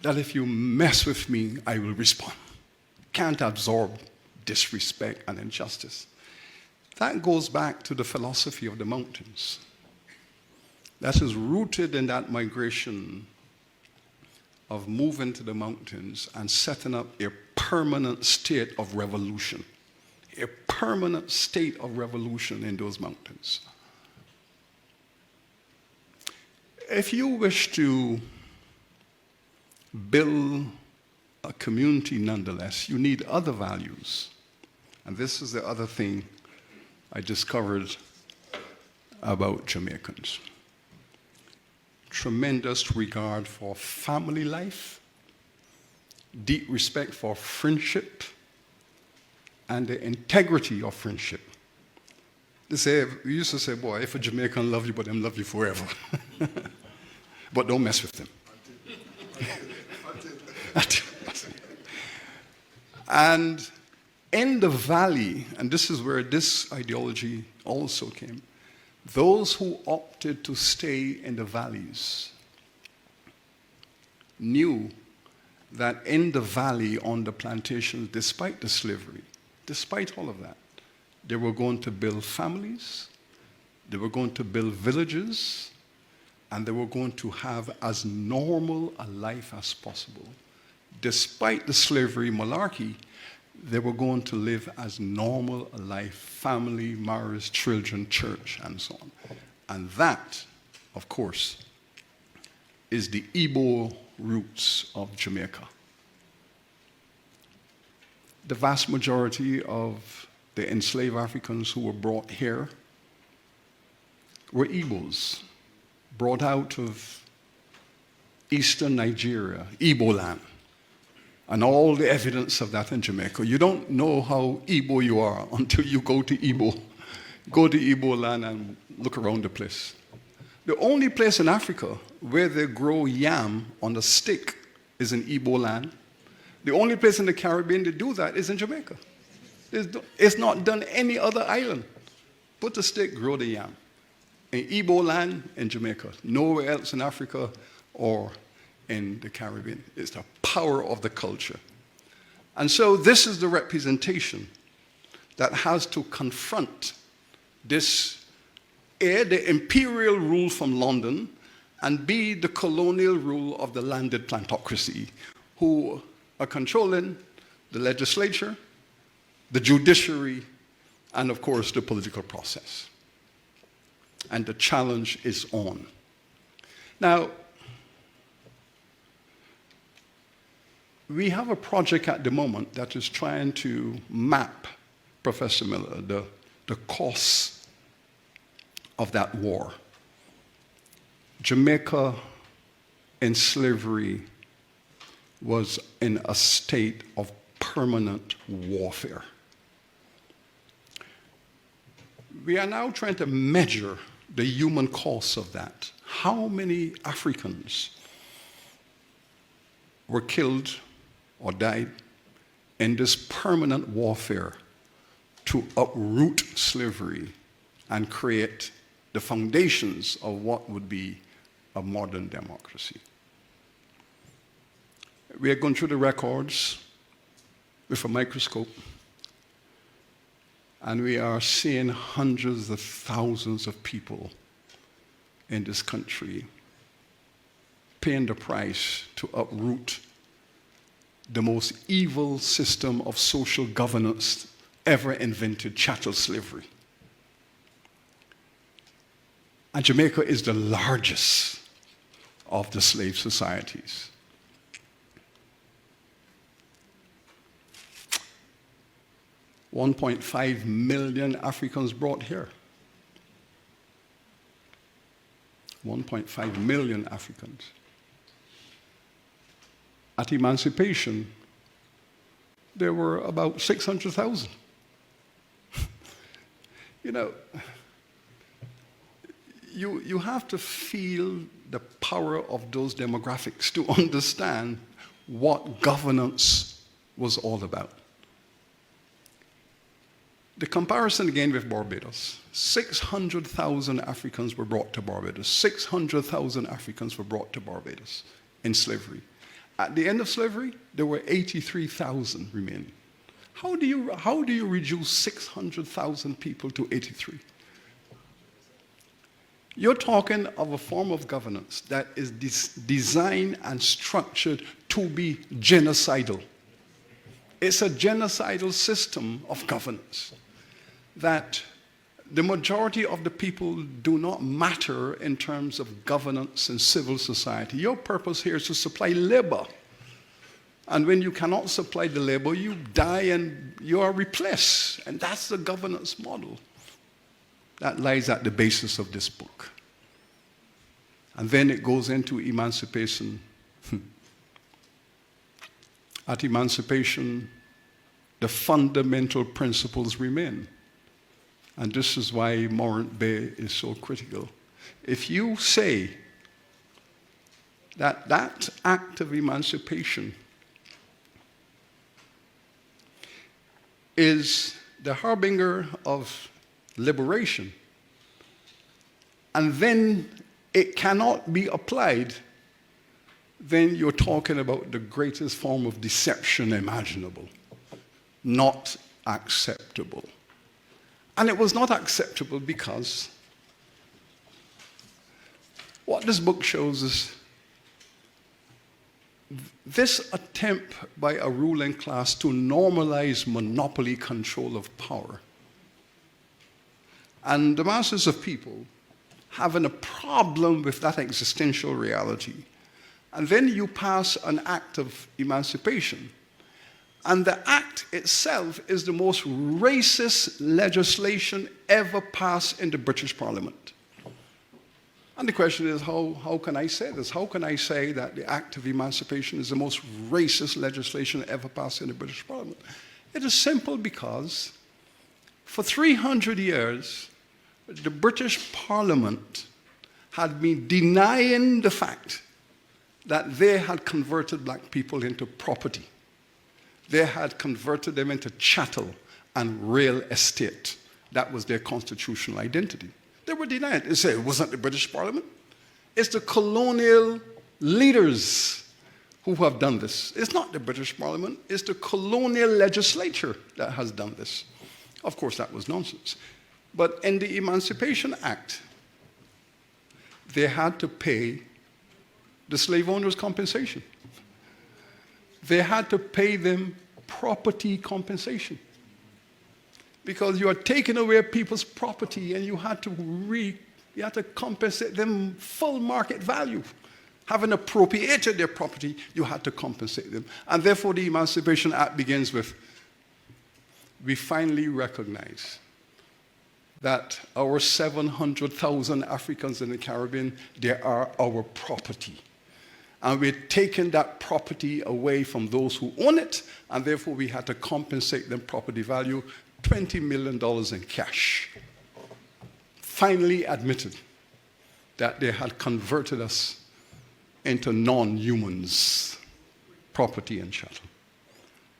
[SPEAKER 6] that if you mess with me, I will respond. Can't absorb disrespect and injustice. That goes back to the philosophy of the mountains. That is rooted in that migration of moving to the mountains and setting up a permanent state of revolution. A permanent state of revolution in those mountains. If you wish to build a community nonetheless, you need other values. And this is the other thing I discovered about Jamaicans. Tremendous regard for family life, deep respect for friendship, and the integrity of friendship. We used to say, boy, if a Jamaican love you, but them love you forever. But don't mess with them. And in the valley, and this is where this ideology also came, those who opted to stay in the valleys knew that in the valley on the plantations, despite the slavery, despite all of that, they were going to build families, they were going to build villages, and they were going to have as normal a life as possible. Despite the slavery malarkey, they were going to live as normal a life, family, marriage, children, church, and so on. And that, of course, is the Igbo roots of Jamaica. The vast majority of the enslaved Africans who were brought here were Igbos, brought out of eastern Nigeria, Igbo land, and all the evidence of that in Jamaica. You don't know how Igbo you are until you go to Igbo. Go to Igbo land and look around the place. The only place in Africa where they grow yam on a stick is in Igbo land. The only place in the Caribbean to do that is in Jamaica. It's not done any other island. Put the stick, grow the yam. In Igbo land, in Jamaica. Nowhere else in Africa or in the Caribbean. It's the power of the culture. And so this is the representation that has to confront this, A, the imperial rule from London, and B, the colonial rule of the landed plantocracy, who are controlling the legislature, the judiciary, and of course the political process. And the challenge is on. Now, we have a project at the moment that is trying to map, Professor Miller, the costs of that war. Jamaica in slavery was in a state of permanent warfare. We are now trying to measure the human cost of that. How many Africans were killed or died in this permanent warfare to uproot slavery and create the foundations of what would be a modern democracy? We are going through the records with a microscope, and we are seeing hundreds of thousands of people in this country paying the price to uproot the most evil system of social governance ever invented, chattel slavery. And Jamaica is the largest of the slave societies. $1.5 million Africans brought here. 1.5 million Africans. At emancipation, there were about 600,000. You know, you have to feel the power of those demographics to understand what governance was all about. The comparison again with Barbados. 600,000 Africans were brought to Barbados. 600,000 Africans were brought to Barbados in slavery. At the end of slavery, there were 83,000 remaining. How do you reduce 600,000 people to 83? You're talking of a form of governance that is designed and structured to be genocidal. It's a genocidal system of governance that the majority of the people do not matter in terms of governance and civil society. Your purpose here is to supply labor. And when you cannot supply the labor, you die and you are replaced. And that's the governance model that lies at the basis of this book. And then it goes into emancipation. At emancipation, the fundamental principles remain. And this is why Morant Bay is so critical. If you say that that act of emancipation is the harbinger of liberation, and then it cannot be applied, then you're talking about the greatest form of deception imaginable. Not acceptable. And it was not acceptable because What this book shows is this attempt by a ruling class to normalize monopoly control of power. And the masses of people having a problem with that existential reality. And then you pass an act of emancipation. And the act itself is the most racist legislation ever passed in the British Parliament. And the question is, how can I say this? How can I say that the Act of Emancipation is the most racist legislation ever passed in the British Parliament? It is simple because for 300 years, the British Parliament had been denying the fact that they had converted black people into property. They had converted them into chattel and real estate. That was their constitutional identity. They were denying it. They said it wasn't the British Parliament. It's the colonial leaders who have done this. It's not the British Parliament. It's the colonial legislature that has done this. Of course, that was nonsense. But in the Emancipation Act, they had to pay the slave owners compensation. They had to pay them property compensation. Because you are taking away people's property and you had to compensate them full market value. Having appropriated their property, you had to compensate them. And therefore the Emancipation Act begins with, we finally recognize that our 700,000 Africans in the Caribbean, they are our property. And we're taking that property away from those who own it, and therefore we had to compensate them property value, $20 million in cash. Finally admitted that they had converted us into non-humans, property and chattel.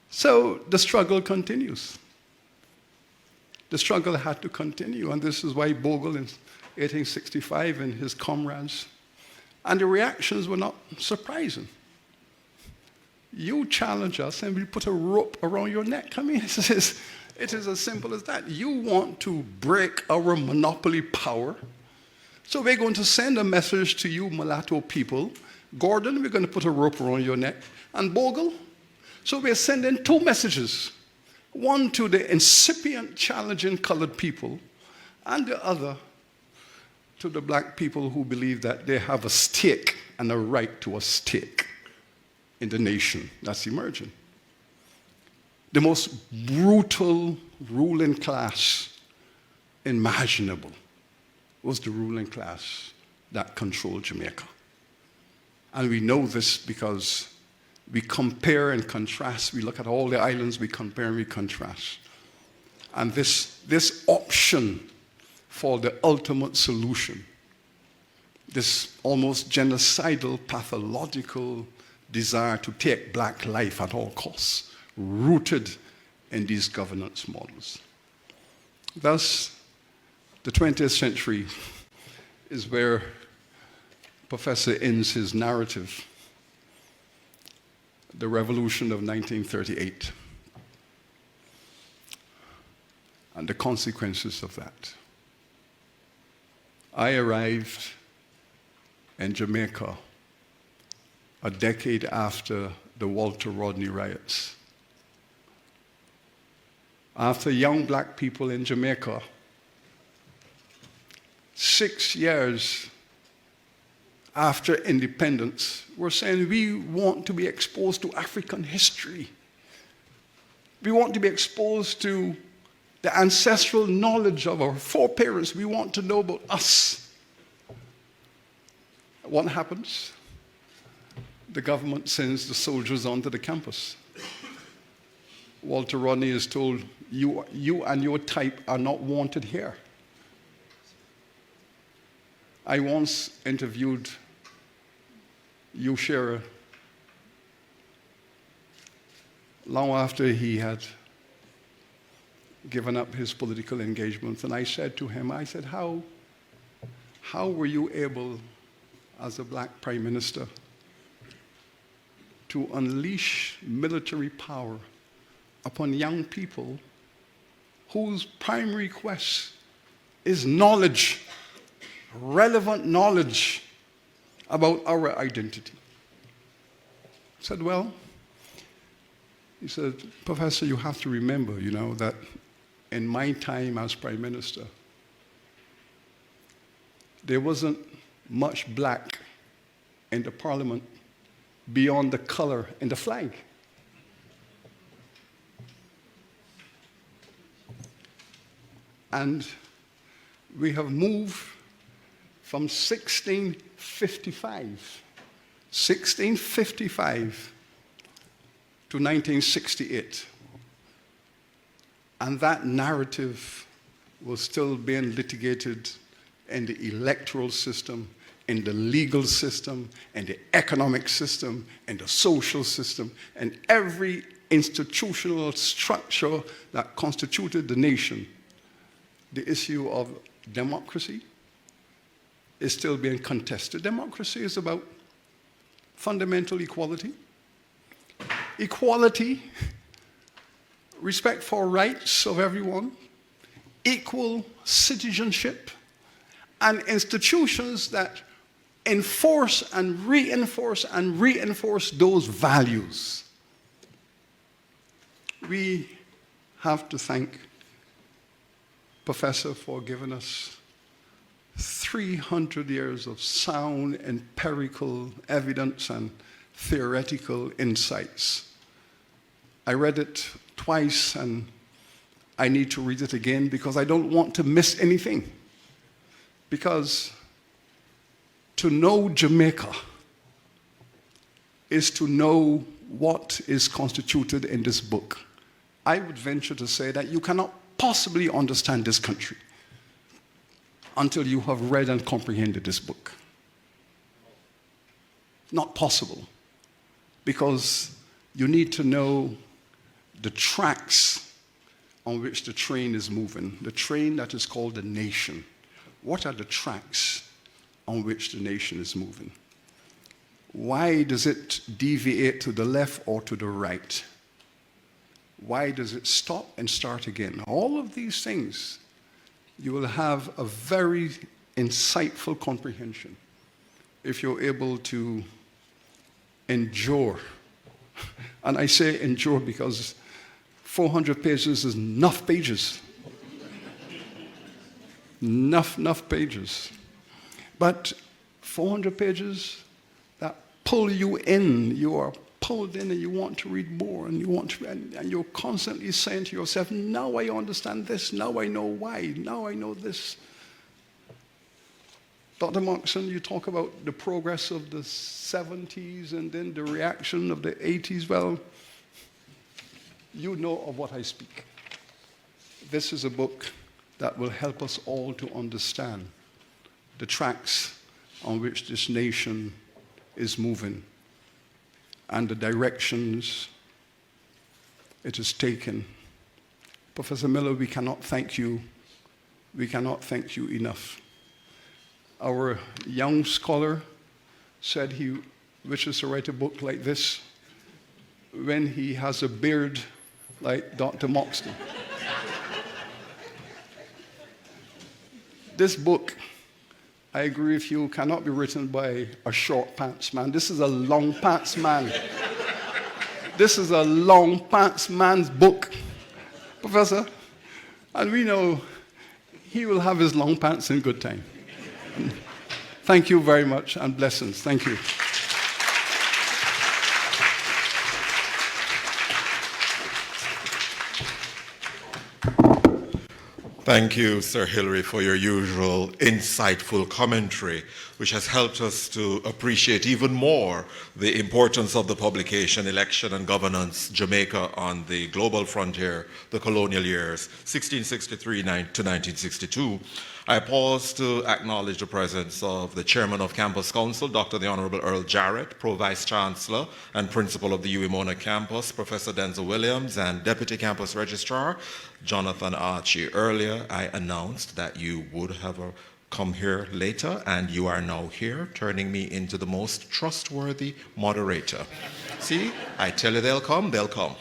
[SPEAKER 6] So the struggle continues. The struggle had to continue, and this is why Bogle in 1865 and his comrades, and the reactions were not surprising. You challenge us and we put a rope around your neck. I mean, it is as simple as that. You want to break our monopoly power, so we're going to send a message to you mulatto people. Gordon, we're going to put a rope around your neck. And Bogle, so we're sending two messages. One to the incipient challenging colored people, and the other to the black people who believe that they have a stake and a right to a stake in the nation that's emerging. The most brutal ruling class imaginable was the ruling class that controlled Jamaica. And we know this because we compare and contrast. We look at all the islands, we compare and we contrast. And this option for the ultimate solution, this almost genocidal, pathological desire to take black life at all costs, rooted in these governance models. Thus, the 20th century is where Professor ends his narrative, the revolution of 1938, and the consequences of that. I arrived in Jamaica a decade after the Walter Rodney riots. After young black people in Jamaica, 6 years after independence, were saying we want to be exposed to African history. We want to be exposed to the ancestral knowledge of our foreparents. We want to know about us. What happens? The government sends the soldiers onto the campus. Walter Rodney is told, you and your type are not wanted here. I once interviewed Hugh Shearer long after he had given up his political engagements, and I said to him, I said, how were you able, as a black prime minister, to unleash military power upon young people whose primary quest is knowledge, relevant knowledge about our identity. I said, well, he said, Professor, you have to remember, you know, that in my time as Prime Minister, there wasn't much black in the Parliament beyond the color in the flag. And we have moved from 1655 to 1968. And that narrative was still being litigated in the electoral system, in the legal system, in the economic system, in the social system, and every institutional structure that constituted the nation. The issue of democracy is still being contested. Democracy is about fundamental equality. Equality, respect for rights of everyone, equal citizenship, and institutions that enforce and reinforce those values. We have to thank Professor for giving us 300 years of sound empirical evidence and theoretical insights. I read it twice and I need to read it again because I don't want to miss anything. Because to know Jamaica is to know what is constituted in this book. I would venture to say that you cannot possibly understand this country until you have read and comprehended this book. Not possible, because you need to know the tracks on which the train is moving, the train that is called the nation. What are the tracks on which the nation is moving? Why does it deviate to the left or to the right? Why does it stop and start again? All of these things, you will have a very insightful comprehension if you're able to endure. And I say endure because 400 pages is enough pages. enough pages. But 400 pages that pull you in. You are pulled in and you want to read more and you want to, and you're constantly saying to yourself, now I understand this, now I know why, now I know this. Dr. Moyston, you talk about the progress of the 70s and then the reaction of the 80s. Well, you know of what I speak. This is a book that will help us all to understand the tracks on which this nation is moving and the directions it is taken. Professor Miller, we cannot thank you. We cannot thank you enough. Our young scholar said he wishes to write a book like this when he has a beard like Dr. Moyston. This book, I agree with you, cannot be written by a short pants man. This is a long pants man. This is a long pants man's book, Professor. And we know he will have his long pants in good time. Thank you very much, and blessings. Thank you.
[SPEAKER 1] Thank you, Sir Hilary, for your usual insightful commentary, which has helped us to appreciate even more the importance of the publication, Election and Governance, Jamaica on the Global Frontier, the Colonial Years, 1663 to 1962. I pause to acknowledge the presence of the Chairman of Campus Council, Dr. the Honorable Earl Jarrett, Pro-Vice Chancellor and Principal of the UWI-Mona Campus, Professor Denzel Williams, and Deputy Campus Registrar, Jonathan Archie. Earlier, I announced that you would have come here later, and you are now here, turning me into the most trustworthy moderator. See, I tell you they'll come, they'll come.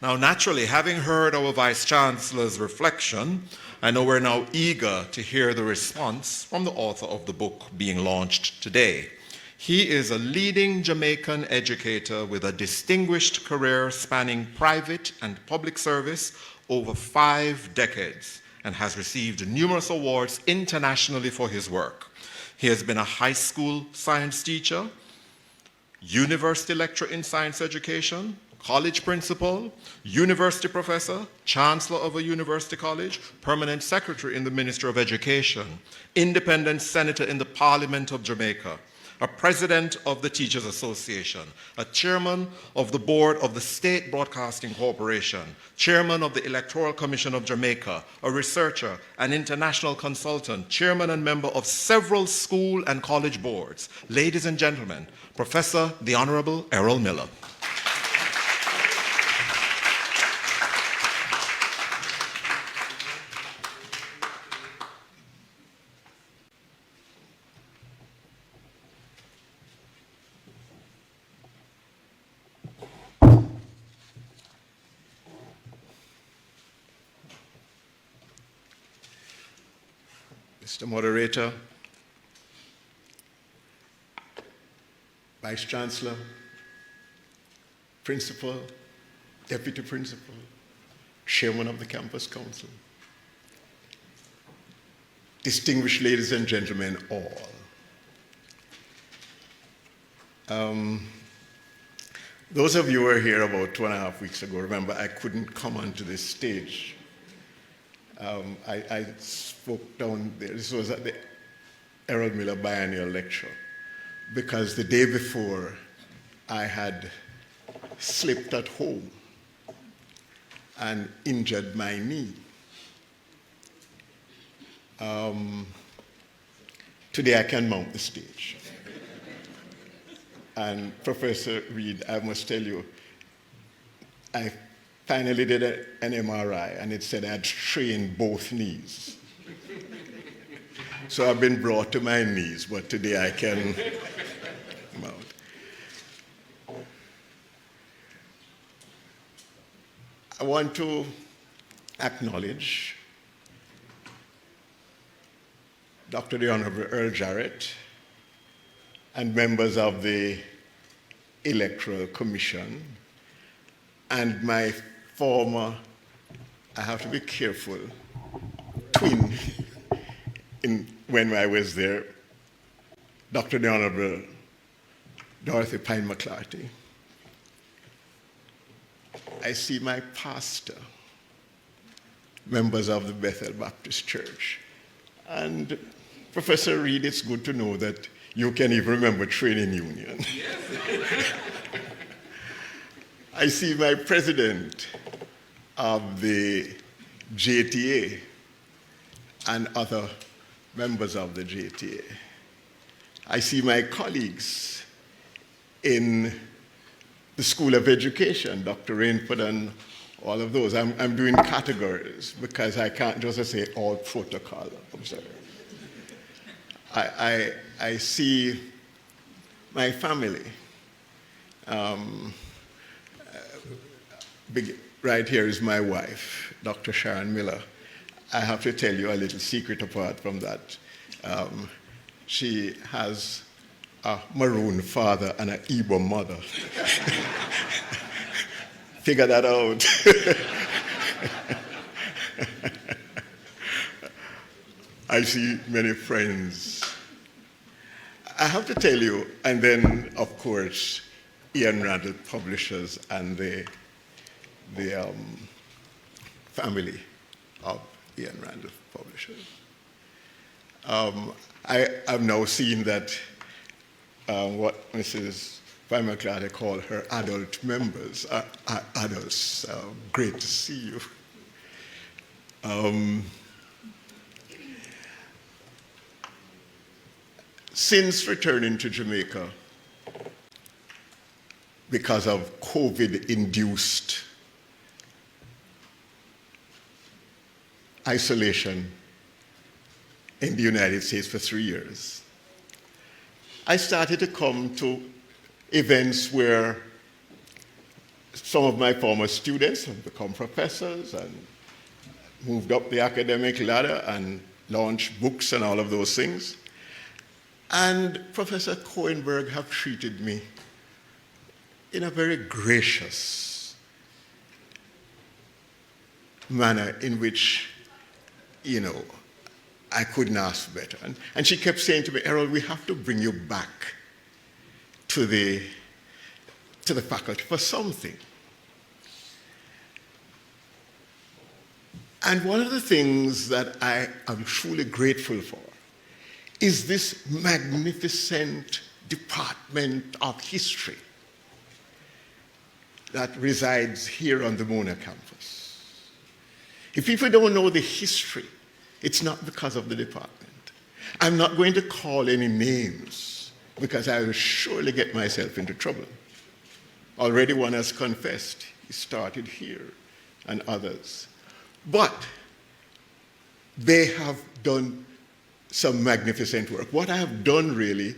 [SPEAKER 1] Now, naturally, having heard our Vice Chancellor's reflection, I know we're now eager to hear the response from the author of the book being launched today. He is a leading Jamaican educator with a distinguished career spanning private and public service over 5 decades and has received numerous awards internationally for his work. He has been a high school science teacher, university lecturer in science education, college principal, university professor, chancellor of a university college, permanent secretary in the Ministry of Education, independent senator in the Parliament of Jamaica, a president of the Teachers Association, a chairman of the board of the State Broadcasting Corporation, chairman of the Electoral Commission of Jamaica, a researcher, an international consultant, chairman and member of several school and college boards. Ladies and gentlemen, Professor the Honorable Errol Miller.
[SPEAKER 7] Mr. Moderator, Vice Chancellor, Principal, Deputy Principal, Chairman of the Campus Council, distinguished ladies and gentlemen all. Those of you who were here about 2.5 weeks ago, remember I couldn't come onto this stage. I spoke down there. This was at the Errol Miller Biennial Lecture, because the day before I had slipped at home and injured my knee. Today I can mount the stage. And Professor Reid, I must tell you, I finally did an MRI, and it said I had strained both knees. So I've been brought to my knees, but today I can mount. I want to acknowledge Dr. the Honorable Earl Jarrett and members of the Electoral Commission and my former, I have to be careful, twin when I was there, Dr. the Honorable Dorothy Pine-McLarty. I see my pastor, members of the Bethel Baptist Church. And Professor Reid, it's good to know that you can even remember training union. Yes. I see my president of the JTA and other members of the JTA. I see my colleagues in the School of Education, Dr. Rainford and all of those. I'm doing categories because I can't just say all protocol observed. I see my family. Right here is my wife, Dr. Sharon Miller. I have to tell you a little secret apart from that. She has a maroon father and an Igbo mother. Figure that out. I see many friends. I have to tell you, and then, of course, Ian Randall Publishers and the family of Ian Randall Publishers. I have now seen that what Mrs. Pine-McLarty called her adult members are adults. Great to see you. Since returning to Jamaica, because of COVID-induced isolation in the United States for 3 years, I started to come to events where some of my former students have become professors and moved up the academic ladder and launched books and all of those things. And Professor Kouwenberg have treated me in a very gracious manner in which, you know, I couldn't ask better. And she kept saying to me, Errol, we have to bring you back to the faculty for something. And one of the things that I am truly grateful for is this magnificent department of history that resides here on the Mona campus. If people don't know the history, it's not because of the department. I'm not going to call any names because I will surely get myself into trouble. Already one has confessed. He started here and others. But they have done some magnificent work. What I have done really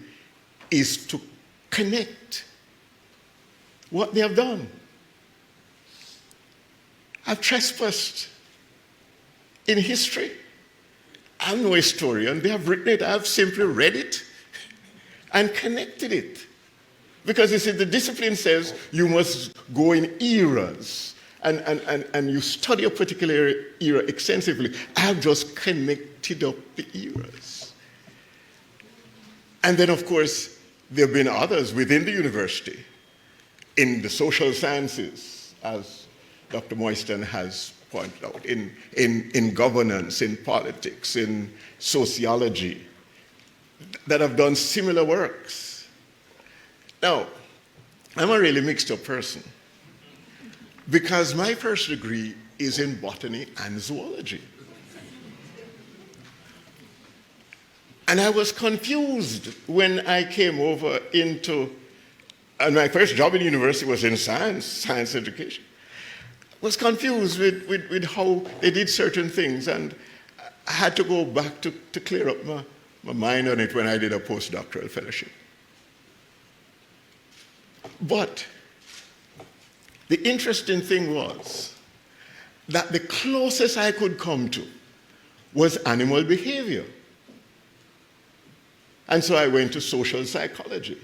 [SPEAKER 7] is to connect what they have done. I've trespassed in history. I'm no historian. They have written it. I've simply read it and connected it. Because you see, the discipline says you must go in eras and you study a particular era extensively. I have just connected up the eras. And then, of course, there have been others within the university in the social sciences, as Dr. Moyston has pointed out, in governance, in politics, in sociology, that have done similar works. Now, I'm a really mixed up person because my first degree is in botany and zoology. And I was confused when I came over into, and my first job in university was in science education. I was confused with how they did certain things, and I had to go back to clear up my mind on it when I did a postdoctoral fellowship. But the interesting thing was that the closest I could come to was animal behavior. And so I went to social psychology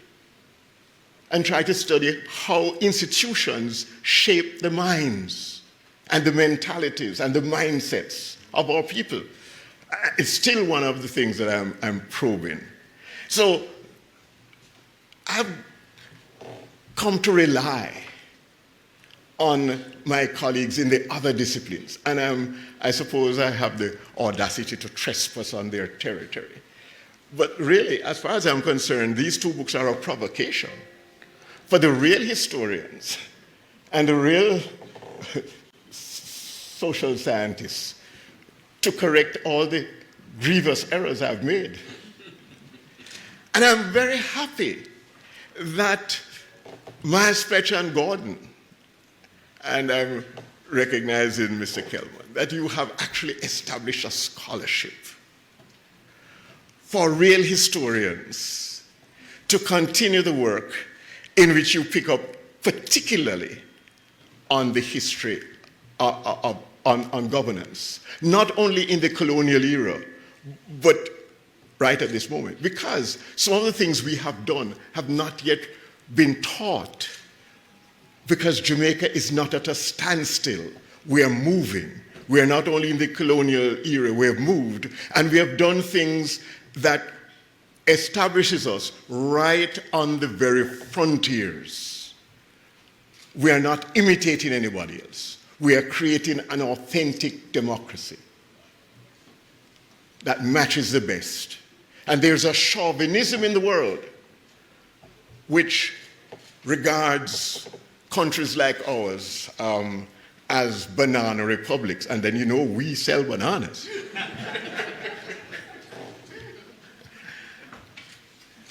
[SPEAKER 7] and tried to study how institutions shape the minds and the mentalities and the mindsets of our people. It's still one of the things that I'm probing. So I've come to rely on my colleagues in the other disciplines. And I suppose I have the audacity to trespass on their territory. But really, as far as I'm concerned, these two books are a provocation for the real historians and the real social scientists to correct all the grievous errors I've made. And I'm very happy that Miles Fletcher and Gordon, and I'm recognizing Mr. Kelman, that you have actually established a scholarship for real historians to continue the work in which you pick up particularly on the history on governance, not only in the colonial era, but right at this moment, because some of the things we have done have not yet been taught, because Jamaica is not at a standstill. We are moving. We are not only in the colonial era, we have moved, and we have done things that establishes us right on the very frontiers. We are not imitating anybody else. We are creating an authentic democracy that matches the best. And there's a chauvinism in the world which regards countries like ours as banana republics. And then, you know, we sell bananas.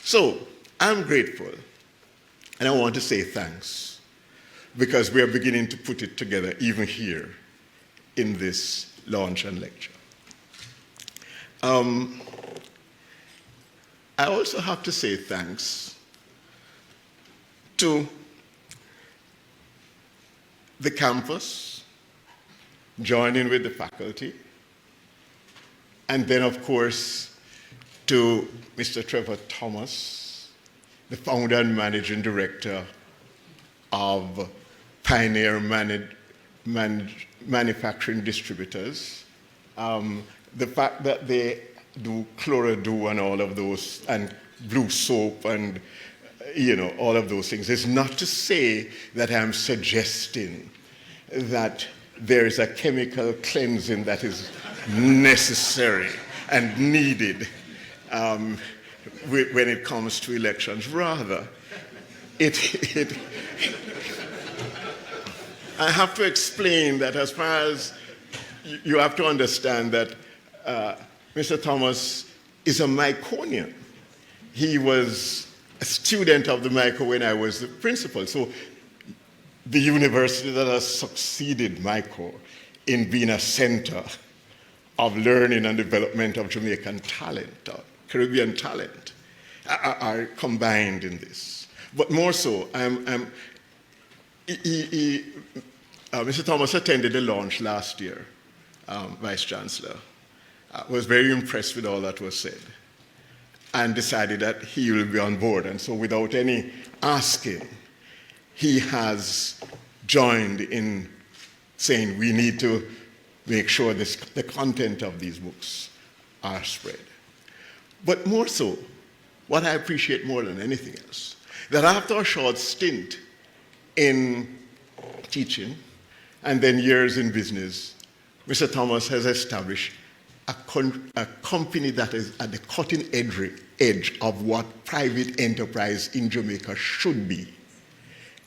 [SPEAKER 7] So I'm grateful, and I want to say thanks, because we are beginning to put it together even here in this launch and lecture. I also have to say thanks to the campus, joining with the faculty, and then, of course, to Mr. Trevor Thomas, the founder and managing director of Pioneer Manufacturing Distributors. The fact that they do Chloradu and all of those, and blue soap and all of those things, is not to say that I'm suggesting that there is a chemical cleansing that is necessary and needed when it comes to elections. Rather, I have to explain that as far as you have to understand that Mr. Thomas is a Myconian. He was a student of the Myco when I was the principal. So the university that has succeeded Myco in being a center of learning and development of Jamaican talent, or Caribbean talent, are combined in this. But more so, Mr. Thomas attended the launch last year, Vice Chancellor. Was very impressed with all that was said and decided that he will be on board. And so without any asking, he has joined in saying we need to make sure the content of these books are spread. But more so, what I appreciate more than anything else, that after a short stint in teaching and then years in business, Mr. Thomas has established a company that is at the cutting edge of what private enterprise in Jamaica should be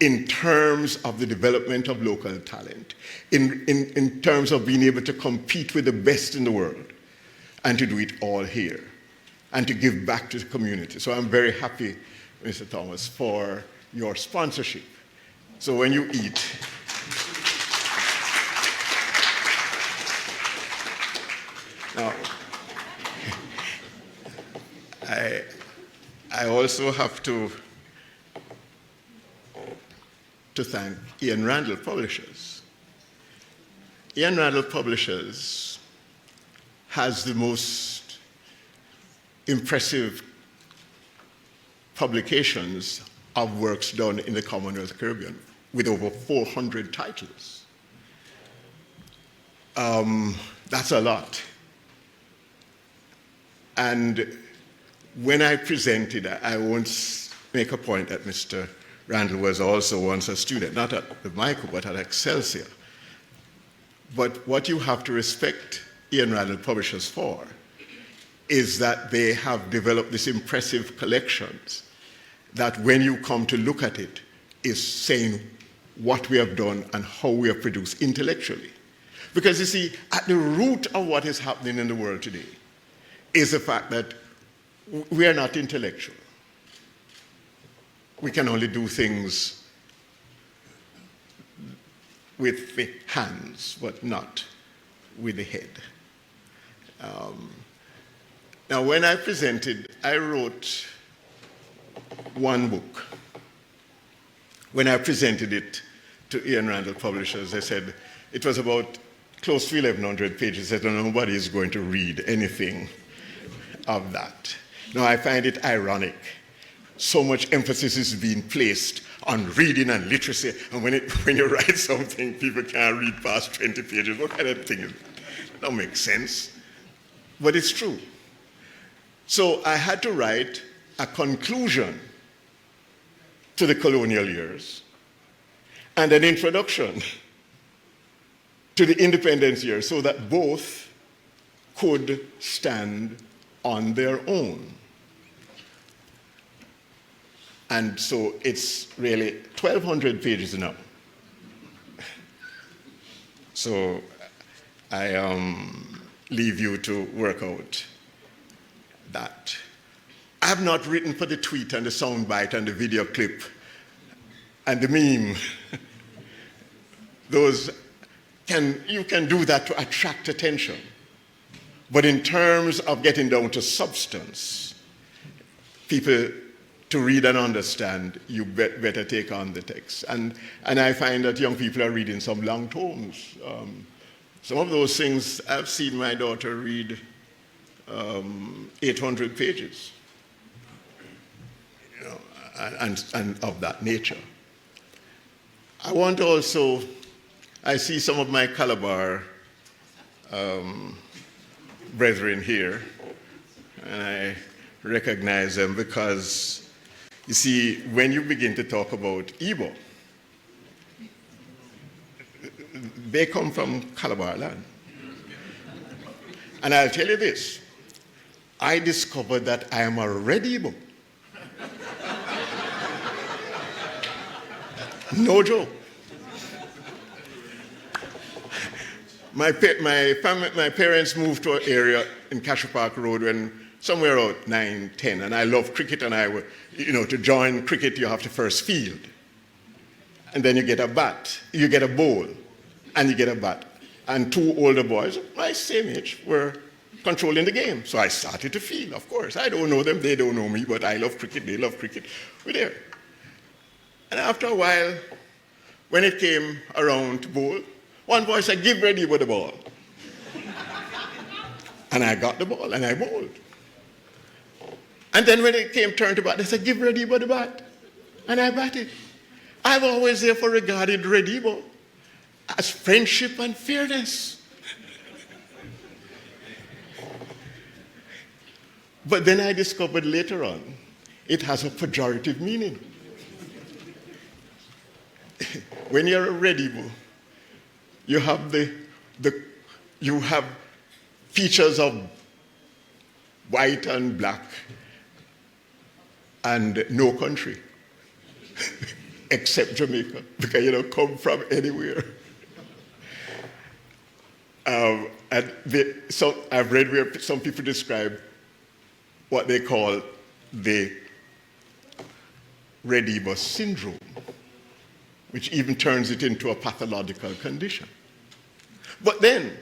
[SPEAKER 7] in terms of the development of local talent, in terms of being able to compete with the best in the world, and to do it all here, and to give back to the community. So I'm very happy, Mr. Thomas, for your sponsorship. So when you eat, now, I also have to thank Ian Randall Publishers. Ian Randall Publishers has the most impressive publications of works done in the Commonwealth Caribbean, with over 400 titles. That's a lot. And when I presented, I once make a point that Mr. Randall was also once a student, not at the Myco, but at Excelsior. But what you have to respect Ian Randall Publishers for is that they have developed this impressive collections that when you come to look at it, is saying what we have done and how we have produced intellectually. Because you see, at the root of what is happening in the world today is the fact that we are not intellectual. We can only do things with the hands, but not with the head. Now, when I presented, I wrote one book. When I presented it to Ian Randall Publishers, they said it was about close to 1,100 pages. They said nobody is going to read anything of that. Now, I find it ironic. So much emphasis is being placed on reading and literacy, and when you write something, people can't read past 20 pages. What kind of thing is that? That don't make sense. But it's true. So I had to write a conclusion to the colonial years and an introduction to the independence years so that both could stand on their own. And so it's really 1,200 pages now. So I leave you to work out that. I have not written for the tweet and the soundbite and the video clip and the meme. You can do that to attract attention. But in terms of getting down to substance, people to read and understand, you better take on the text. And I find that young people are reading some long tomes. Some of those things, I've seen my daughter read 800 pages, you know, and of that nature. I want also, I see some of my Calabar brethren here, and I recognize them because, you see, when you begin to talk about Igbo, they come from Calabar land. And I'll tell you this, I discovered that I am a Red Igbo. No joke. My parents moved to an area in Cashew Park Road when somewhere around 9, 10, and I love cricket, and I would, you know, to join cricket, you have to first field. And then you get a bat, you get a ball, and you get a bat. And 2 older boys, my same age, were controlling the game. So I started to field, of course. I don't know them, they don't know me, but I love cricket, they love cricket. We're there. And after a while, when it came around to bowl, one boy said, "Give Reid with the ball." And I got the ball, and I bowled. And then when it came turn to bat, they said, "Give Reid with the bat." And I batted. I've always therefore regarded Reid as friendship and fairness. But then I discovered later on, it has a pejorative meaning. When you're a Reid you have you have features of white and black and no country, except Jamaica, because you don't come from anywhere. So I've read where some people describe what they call the Reid syndrome, which even turns it into a pathological condition. But then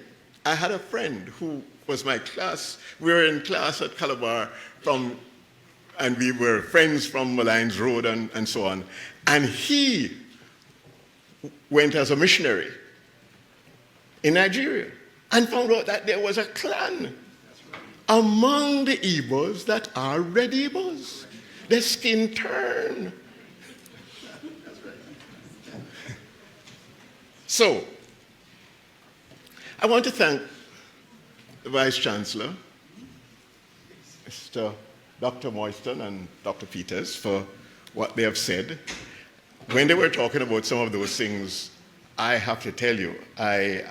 [SPEAKER 7] I had a friend who was my class. We were in class at Calabar and we were friends from Malines Road and so on. And he went as a missionary in Nigeria and found out that there was a clan among the Igbos that are Reid Igbos. Their skin turn. So, I want to thank the Vice Chancellor, Mr. Dr. Moyston and Dr. Peters, for what they have said. When they were talking about some of those things, I have to tell you, I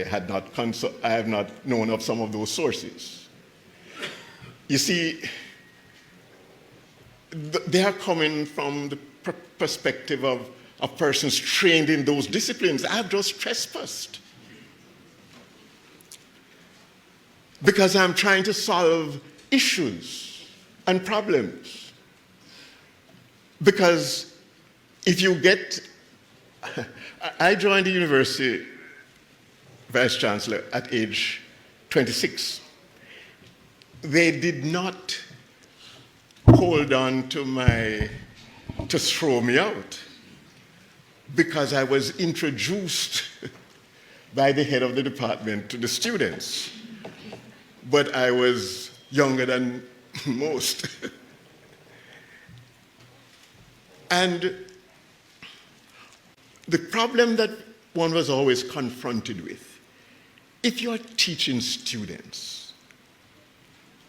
[SPEAKER 7] have not known of some of those sources. You see, they are coming from the perspective of persons trained in those disciplines. I've just trespassed because I'm trying to solve issues and problems. Because if you get, I joined the university Vice Chancellor at age 26. They did not hold on to throw me out, because I was introduced by the head of the department to the students. But I was younger than most. And the problem that one was always confronted with, if you're teaching students,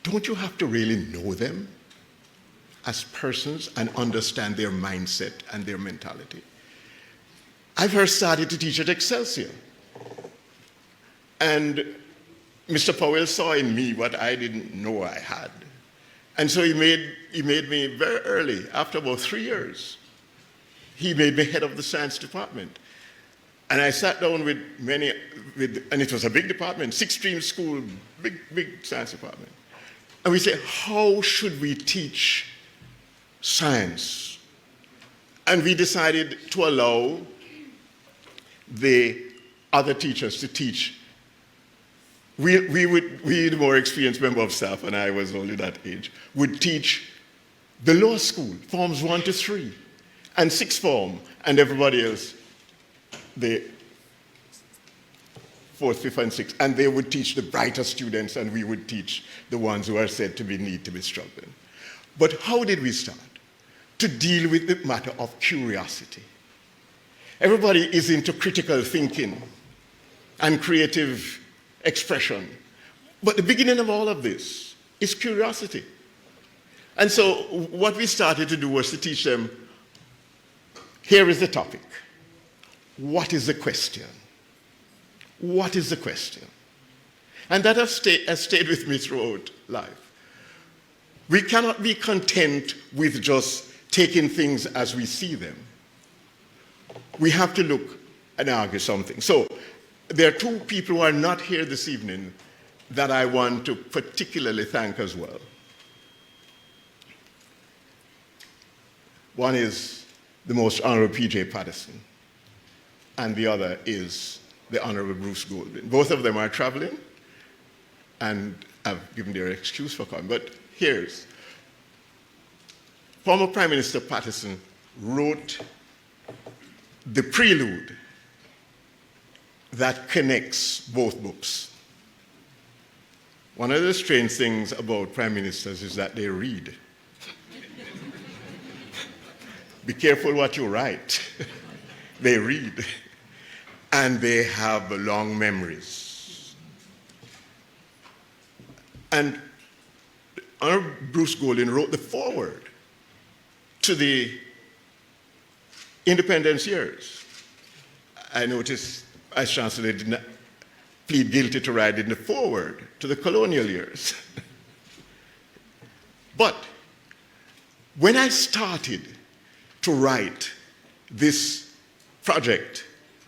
[SPEAKER 7] don't you have to really know them as persons and understand their mindset and their mentality? I first started to teach at Excelsior. And Mr. Powell saw in me what I didn't know I had. And so he made me very early, after about 3 years, he made me head of the science department. And I sat down with and it was a big department, 6-stream school, big science department. And we said, how should we teach science? And we decided to allow the other teachers to teach. We the more experienced member of staff, and I was only that age, would teach the law school, forms 1 to 3, and sixth form, and everybody else, the 4th, 5th, and 6th. And they would teach the brighter students, and we would teach the ones who are said to need to be struggling. But how did we start? To deal with the matter of curiosity. Everybody is into critical thinking and creative expression. But the beginning of all of this is curiosity. And so what we started to do was to teach them, here is the topic. What is the question? What is the question? And that has stayed with me throughout life. We cannot be content with just taking things as we see them. We have to look and argue something. So there are two people who are not here this evening that I want to particularly thank as well. One is the Most Honorable P.J. Patterson, and the other is the Honorable Bruce Golding. Both of them are traveling, and I've given their excuse for coming. But here's, former Prime Minister Patterson wrote the prelude that connects both books. One of the strange things about prime ministers is that they read. Be careful what you write. They read. And they have long memories. And Honorable Bruce Golding wrote the foreword to the independence years. I noticed Vice Chancellor did not plead guilty to writing the foreword to the colonial years. But when I started to write this project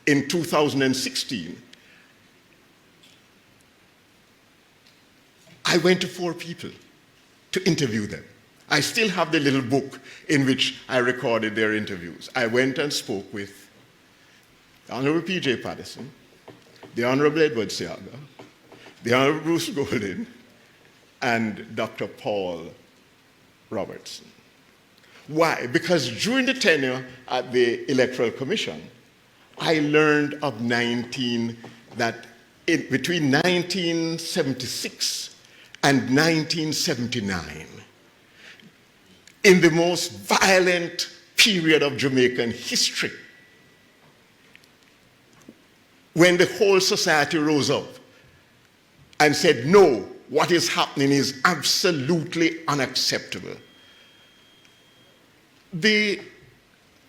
[SPEAKER 7] in 2016, I went to 4 people to interview them. I still have the little book in which I recorded their interviews. I went and spoke with the Honorable P.J. Patterson, the Honorable Edward Seaga, the Honorable Bruce Golding, and Dr. Paul Robertson. Why? Because during the tenure at the Electoral Commission, I learned of between 1976 and 1979, in the most violent period of Jamaican history, when the whole society rose up and said, no, what is happening is absolutely unacceptable. The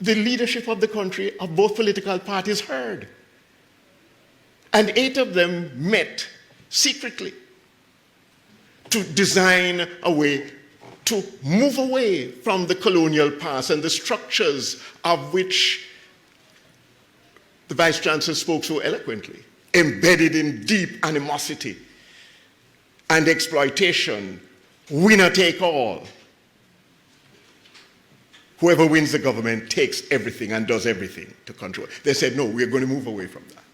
[SPEAKER 7] leadership of the country, of both political parties, heard. And 8 of them met secretly to design a way to move away from the colonial past and the structures of which the Vice Chancellor spoke so eloquently, embedded in deep animosity and exploitation, winner take all. Whoever wins the government takes everything and does everything to control. They said, no, we're going to move away from that.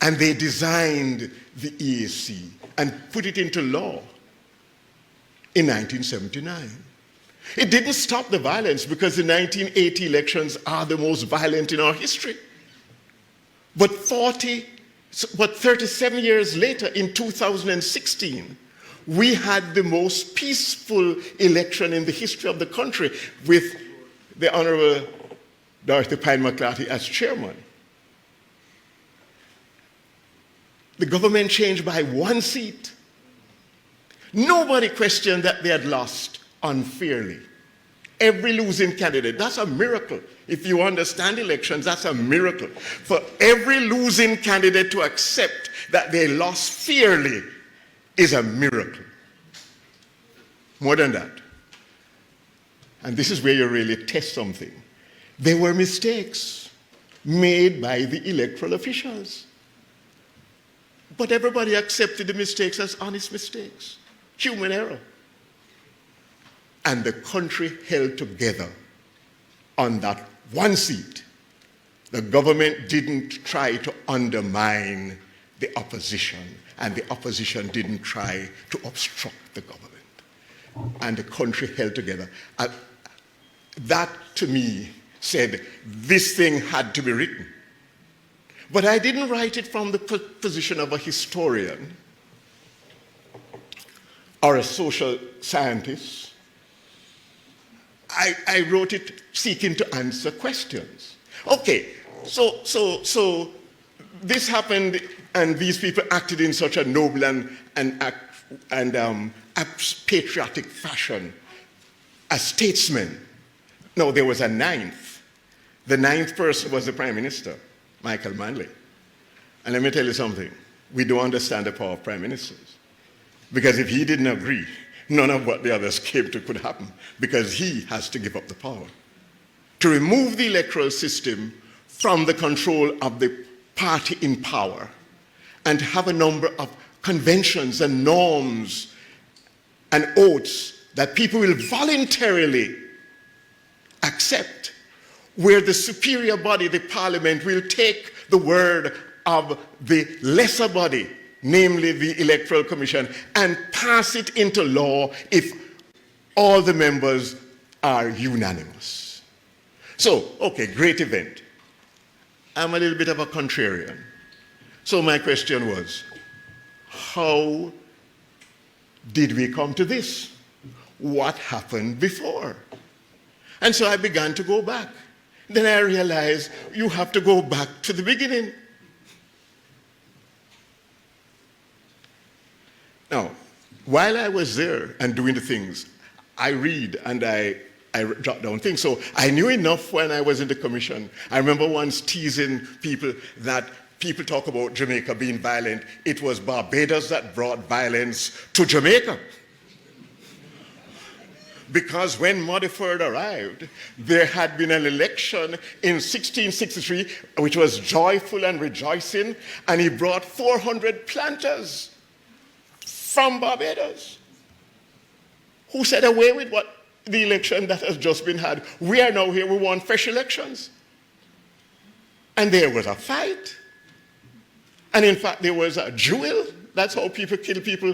[SPEAKER 7] And they designed the EAC and put it into law in 1979. It didn't stop the violence, because the 1980 elections are the most violent in our history. But 37 years later, in 2016, we had the most peaceful election in the history of the country, with the Honorable Dorothy Pine-McLarty as chairman. The government changed by 1 seat. Nobody questioned that they had lost unfairly. Every losing candidate, that's a miracle. If you understand elections, that's a miracle. For every losing candidate to accept that they lost fairly is a miracle. More than that. And this is where you really test something. There were mistakes made by the electoral officials. But everybody accepted the mistakes as honest mistakes. Human error. And the country held together on that 1 seat. The government didn't try to undermine the opposition, and the opposition didn't try to obstruct the government. and the country held together. That, to me, said this thing had to be written. But I didn't write it from the position of a historian or a social scientist. I wrote it seeking to answer questions. Okay, so this happened, and these people acted in such a noble and patriotic fashion as statesmen. No, there was a ninth. The ninth person was the Prime Minister, Michael Manley. And let me tell you something. We don't understand the power of Prime Ministers. Because if he didn't agree, none of what the others came to could happen, because he has to give up the power. To remove the electoral system from the control of the party in power, and to have a number of conventions and norms and oaths that people will voluntarily accept, where the superior body, the parliament, will take the word of the lesser body, namely the Electoral Commission, and pass it into law if all the members are unanimous. So, okay, great event. I'm a little bit of a contrarian. So my question was, how did we come to this? What happened before? And so I began to go back. Then I realized you have to go back to the beginning. Now, while I was there and doing the things, I read and I jot down things. So I knew enough when I was in the commission. I remember once teasing people that people talk about Jamaica being violent. It was Barbados that brought violence to Jamaica. Because when Modiford arrived, there had been an election in 1663, which was joyful and rejoicing, and he brought 400 planters from Barbados, who said, away with what the election that has just been had. We are now here, we want fresh elections. And there was a fight. And in fact, there was a duel. That's how people kill people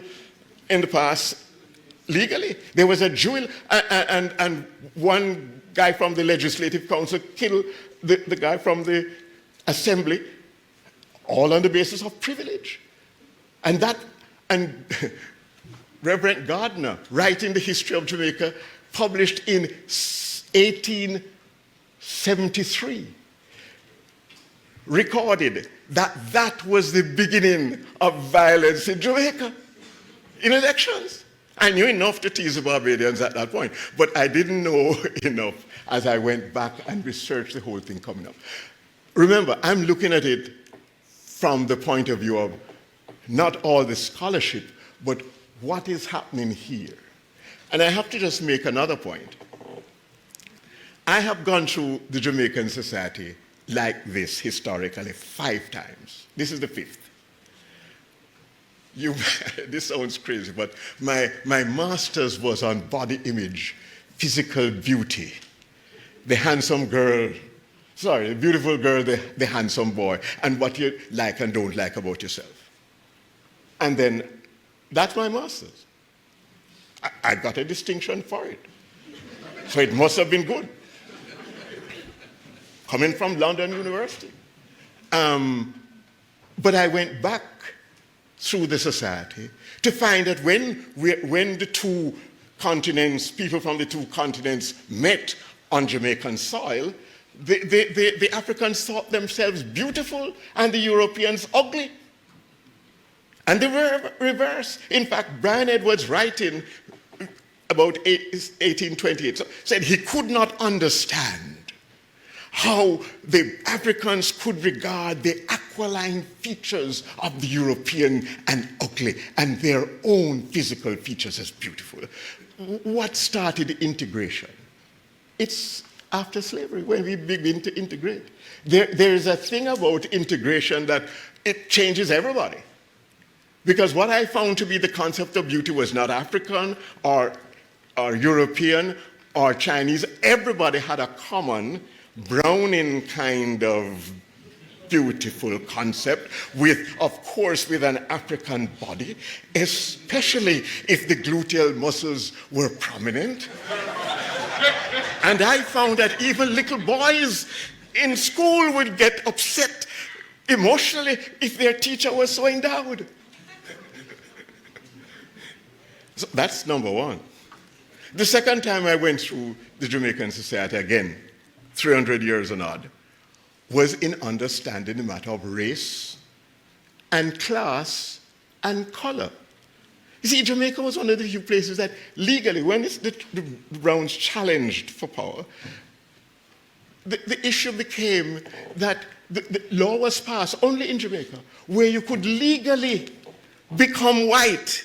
[SPEAKER 7] in the past legally. There was a duel, and one guy from the Legislative Council killed the guy from the Assembly, all on the basis of privilege. And Reverend Gardner, writing the history of Jamaica, published in 1873, recorded that was the beginning of violence in Jamaica, in elections. I knew enough to tease the Barbadians at that point, but I didn't know enough as I went back and researched the whole thing coming up. Remember, I'm looking at it from the point of view of not all the scholarship, but what is happening here. And I have to just make another point. I have gone through the Jamaican society like this historically 5 times. This is the 5th. This sounds crazy, but my master's was on body image, physical beauty, the handsome girl, the beautiful girl, the handsome boy, and what you like and don't like about yourself. And then that's my master's. I got a distinction for it. So it must have been good. Coming from London University. But I went back through the society to find that when the two continents, people from the two continents met on Jamaican soil, the Africans thought themselves beautiful and the Europeans ugly. And the reverse. In fact, Brian Edwards, writing about 1828, said he could not understand how the Africans could regard the aquiline features of the European and ugly, and their own physical features as beautiful. What started integration? It's after slavery when we begin to integrate. There is a thing about integration that it changes everybody. Because what I found to be the concept of beauty was not African or European or Chinese. Everybody had a common browning kind of beautiful concept with, of course, with an African body, especially if the gluteal muscles were prominent. And I found that even little boys in school would get upset emotionally if their teacher was so endowed. So that's number one. The second time I went through the Jamaican Society again, 300 years and odd, was in understanding the matter of race and class and color. You see, Jamaica was one of the few places that legally, when the Browns challenged for power, the issue became that the law was passed only in Jamaica where you could legally become white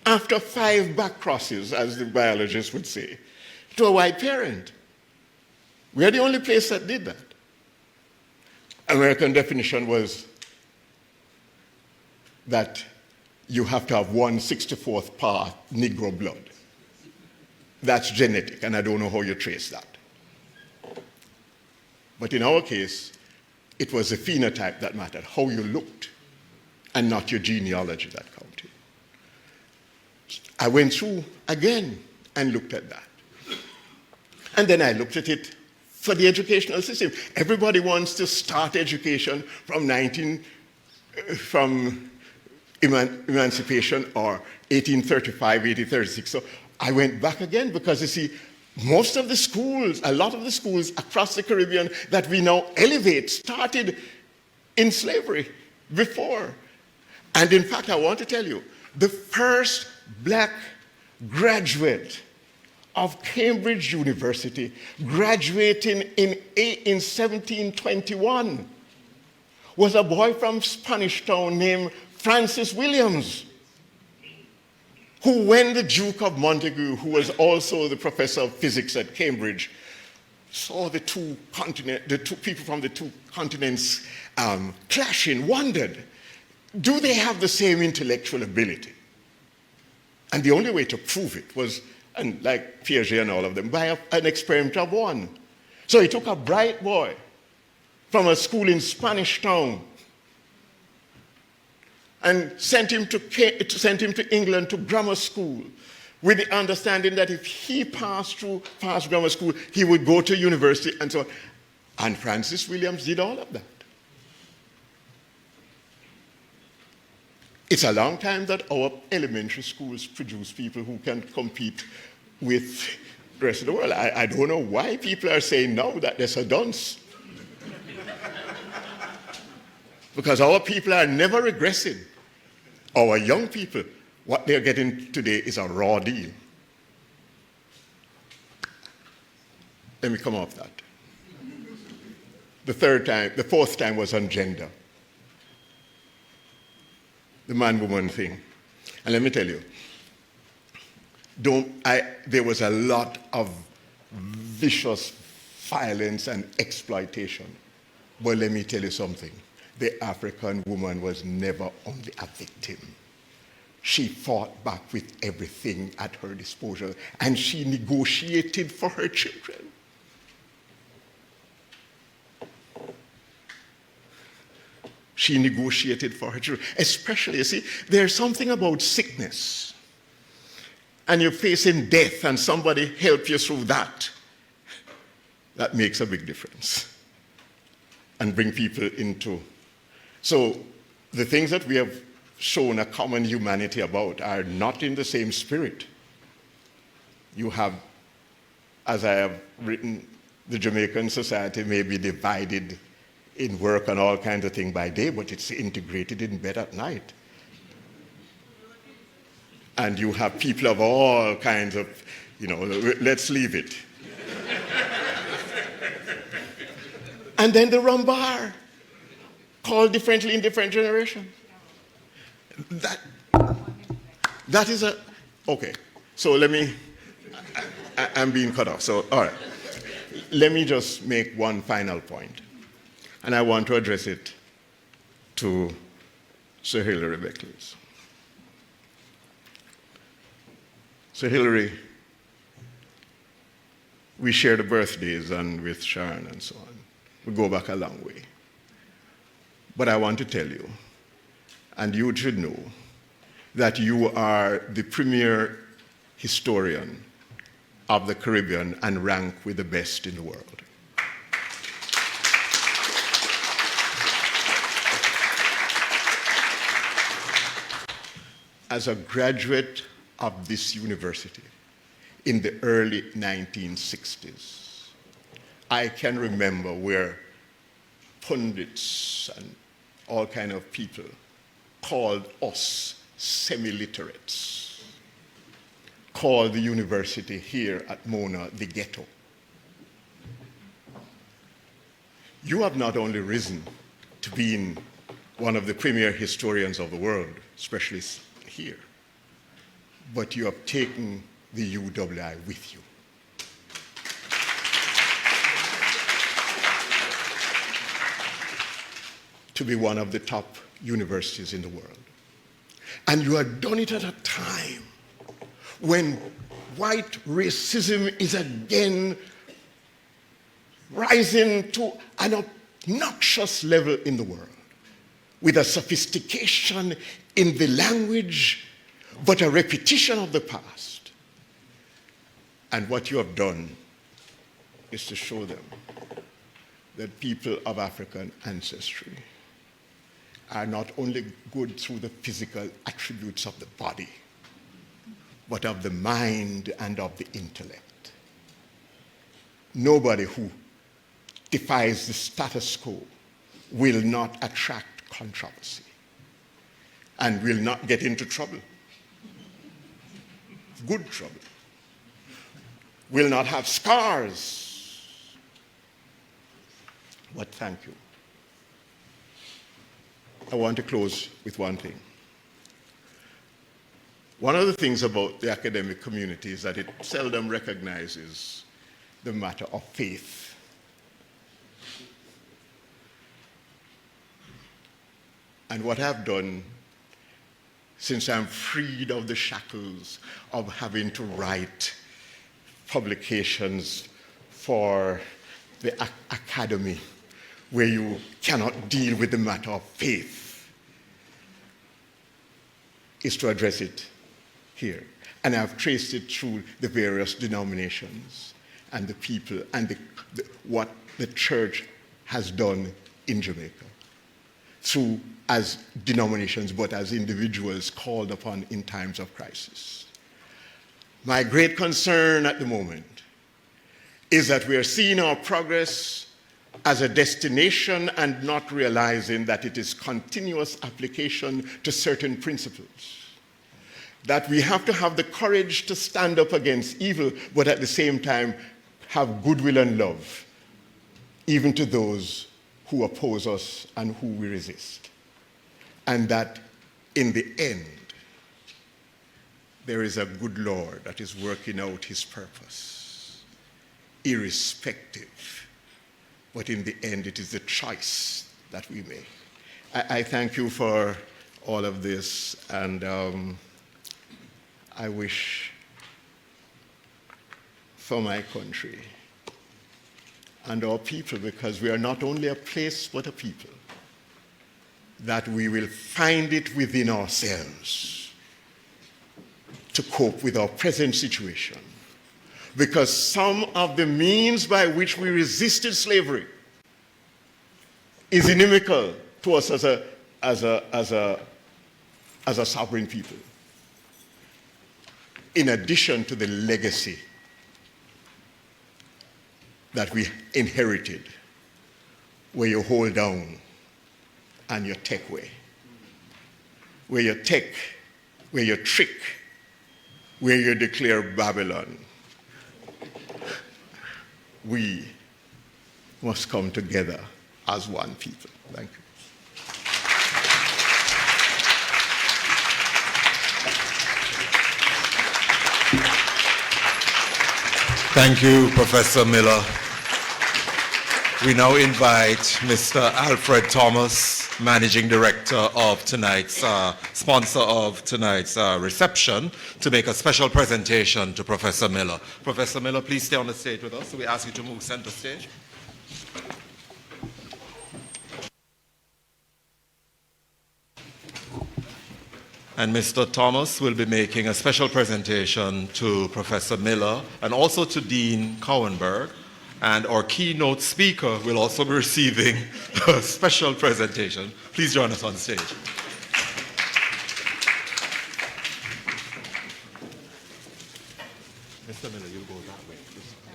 [SPEAKER 7] after 5 back crosses, as the biologists would say, to a white parent. We are the only place that did that. American definition was that you have to have 1/64th part Negro blood. That's genetic, and I don't know how you trace that. But in our case, it was the phenotype that mattered, how you looked, and not your genealogy that counted. I went through again and looked at that. And then I looked at it for the educational system. Everybody wants to start education from emancipation or 1835, 1836. So I went back again because you see, most of the schools, a lot of the schools across the Caribbean that we now elevate started in slavery before. And in fact, I want to tell you, the first black graduate of Cambridge University, graduating in 1721, was a boy from Spanish Town named Francis Williams, who, when the Duke of Montagu, who was also the professor of physics at Cambridge, saw the two people from the two continents clashing, wondered, do they have the same intellectual ability? And the only way to prove it was, and like Piaget and all of them, by an experiment of one. So he took a bright boy from a school in Spanish Town and sent him to England to grammar school with the understanding that if he passed grammar school, he would go to university and so on. And Francis Williams did all of that. It's a long time that our elementary schools produce people who can compete with the rest of the world. I don't know why people are saying now that they're so dunce. Because our people are never regressing. Our young people, what they're getting today is a raw deal. Let me come off that. The fourth time was on gender. The man-woman thing. And let me tell you, there was a lot of vicious violence and exploitation. But let me tell you something. The African woman was never only a victim. She fought back with everything at her disposal, and she negotiated for her children. She negotiated for her children. Especially, you see, there's something about sickness. And you're facing death and somebody help you through that. That makes a big difference. And bring people into. So the things that we have shown a common humanity about are not in the same spirit. You have, as I have written, the Jamaican society may be divided in work and all kinds of things by day, but it's integrated in bed at night. And you have people of all kinds of, let's leave it. And then the rumbar, called differently in different generations. That is okay. So I'm being cut off. So, all right. Let me just make one final point. And I want to address it to Sir Hilary Beckles. Sir Hilary, we share the birthdays and with Sharon and so on. We go back a long way. But I want to tell you, and you should know, that you are the premier historian of the Caribbean and rank with the best in the world. As a graduate of this university in the early 1960s, I can remember where pundits and all kind of people called us semi-literates, called the university here at Mona the ghetto. You have not only risen to being one of the premier historians of the world, especially here, but you have taken the UWI with you. To be one of the top universities in the world. And you have done it at a time when white racism is again rising to an obnoxious level in the world, with a sophistication in the language, but a repetition of the past. And what you have done is to show them that people of African ancestry are not only good through the physical attributes of the body, but of the mind and of the intellect. Nobody who defies the status quo will not attract controversy and will not get into trouble. Good trouble. Will not have scars. But thank you. I want to close with one thing. One of the things about the academic community is that it seldom recognizes the matter of faith. And what I've done since I'm freed of the shackles of having to write publications for the academy, where you cannot deal with the matter of faith, is to address it here. And I've traced it through the various denominations and the people and what the church has done in Jamaica, through as denominations, but as individuals called upon in times of crisis. My great concern at the moment is that we are seeing our progress as a destination and not realizing that it is continuous application to certain principles. That we have to have the courage to stand up against evil, but at the same time have goodwill and love, even to those who oppose us and who we resist. And that in the end, there is a good Lord that is working out his purpose, irrespective. But in the end, it is the choice that we make. I thank you for all of this, and I wish for my country and our people, because we are not only a place but a people, that we will find it within ourselves to cope with our present situation. Because some of the means by which we resisted slavery is inimical to us as a sovereign people, in addition to the legacy that we inherited, where you hold down and you take away, where you take, where you trick, where you declare Babylon. We must come together as one people. Thank you.
[SPEAKER 1] Thank you, Professor Miller. We now invite Mr. Alfred Thomas, Managing Director of tonight's, sponsor of tonight's reception, to make a special presentation to Professor Miller. Professor Miller, please stay on the stage with us. So we ask you to move center stage. And Mr. Thomas will be making a special presentation to Professor Miller and also to Dean Kouwenberg. And our keynote speaker will also be receiving a special presentation. Please join us on stage. Mr. Miller, you'll go that way.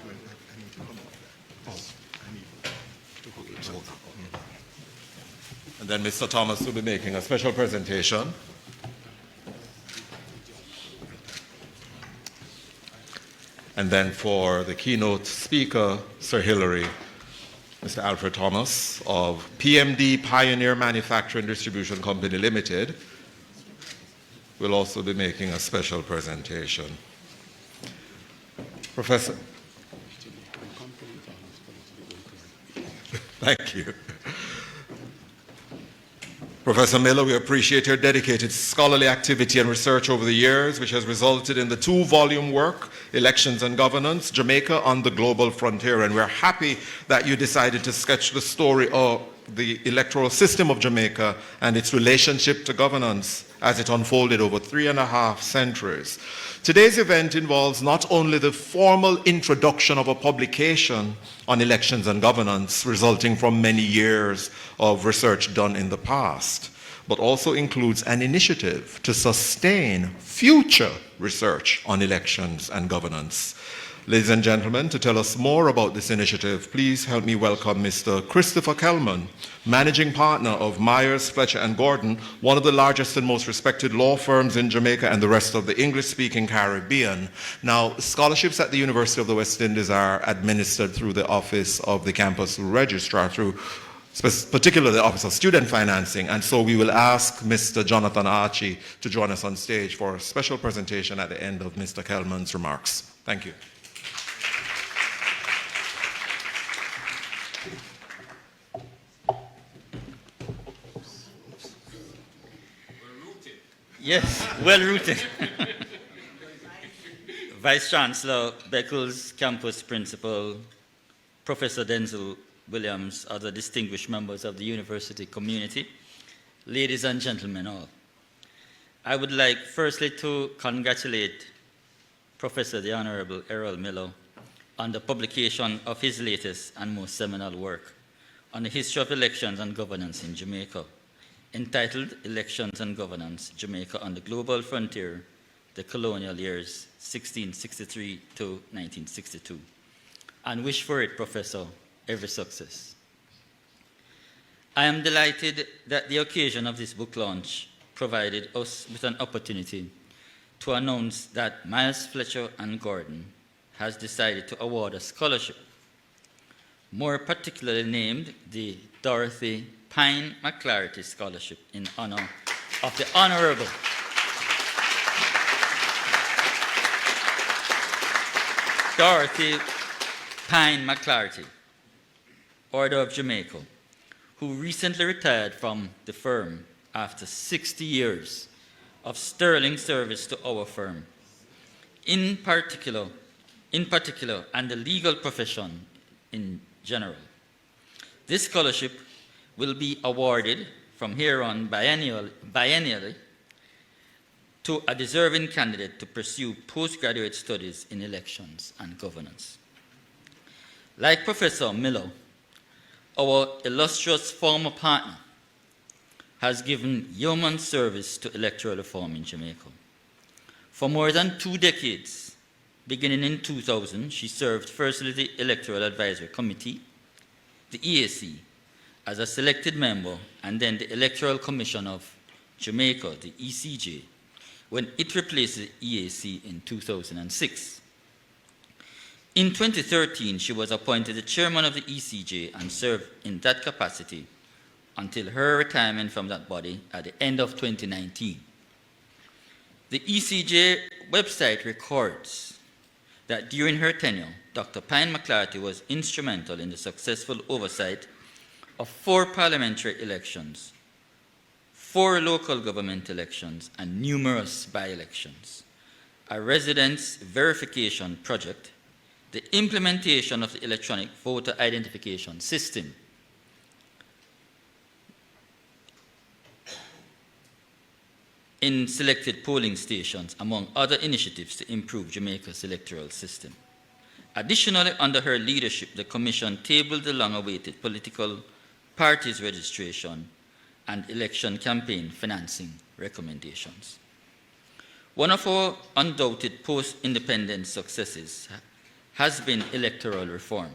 [SPEAKER 1] I need to come up. Oh, I need to go that way. And then Mr. Thomas will be making a special presentation. And then for the keynote speaker, Sir Hilary, Mr. Alfred Thomas of PMD Pioneer Manufacturing Distribution Company Limited will also be making a special presentation. Professor. Thank you. Professor Miller, we appreciate your dedicated scholarly activity and research over the years, which has resulted in the 2-volume work, Elections and Governance, Jamaica on the Global Frontier. And we're happy that you decided to sketch the story of the electoral system of Jamaica and its relationship to governance as it unfolded over 3.5 centuries. Today's event involves not only the formal introduction of a publication on elections and governance resulting from many years of research done in the past, but also includes an initiative to sustain future research on elections and governance. Ladies and gentlemen, to tell us more about this initiative, please help me welcome Mr. Chistopher Kelman, Managing Partner of Myers, Fletcher & Gordon, one of the largest and most respected law firms in Jamaica and the rest of the English-speaking Caribbean. Now, scholarships at the University of the West Indies are administered through the Office of the Campus Registrar, through particularly the Office of Student Financing, and so we will ask Mr. Jonathan Archie to join us on stage for a special presentation at the end of Mr. Kelman's remarks. Thank you.
[SPEAKER 8] Yes, well rooted. Vice Chancellor, Beckles, Campus Principal, Professor Denzel Williams, other distinguished members of the university community, ladies and gentlemen all. I would like firstly to congratulate Professor the Honorable Errol Miller on the publication of his latest and most seminal work on the history of elections and governance in Jamaica, entitled Elections and Governance, Jamaica on the Global Frontier, the Colonial Years 1663 to 1962, and wish for it, Professor, every success. I am delighted that the occasion of this book launch provided us with an opportunity to announce that Myers, Fletcher & Gordon has decided to award a scholarship, more particularly named the Dorothy Pine-McLarty Scholarship in honor of the Honorable Dorothy Pine-McLarty, Order of Jamaica, who recently retired from the firm after 60 years of sterling service to our firm, in particular, and the legal profession in general. This scholarship will be awarded from here on biennially to a deserving candidate to pursue postgraduate studies in elections and governance. Like Professor Miller, our illustrious former partner has given yeoman service to electoral reform in Jamaica. For more than 2 decades, beginning in 2000, she served firstly the Electoral Advisory Committee, the EAC, as a selected member, and then the Electoral Commission of Jamaica, the ECJ, when it replaced the EAC in 2006. In 2013, she was appointed the chairman of the ECJ and served in that capacity until her retirement from that body at the end of 2019. The ECJ website records that during her tenure, Dr. Pine-McLarty was instrumental in the successful oversight of 4 parliamentary elections, 4 local government elections, and numerous by-elections, a residence verification project, the implementation of the electronic voter identification system, in selected polling stations, among other initiatives to improve Jamaica's electoral system. Additionally, under her leadership, the Commission tabled the long-awaited political parties registration and election campaign financing recommendations. One of our undoubted post-independence successes has been electoral reform,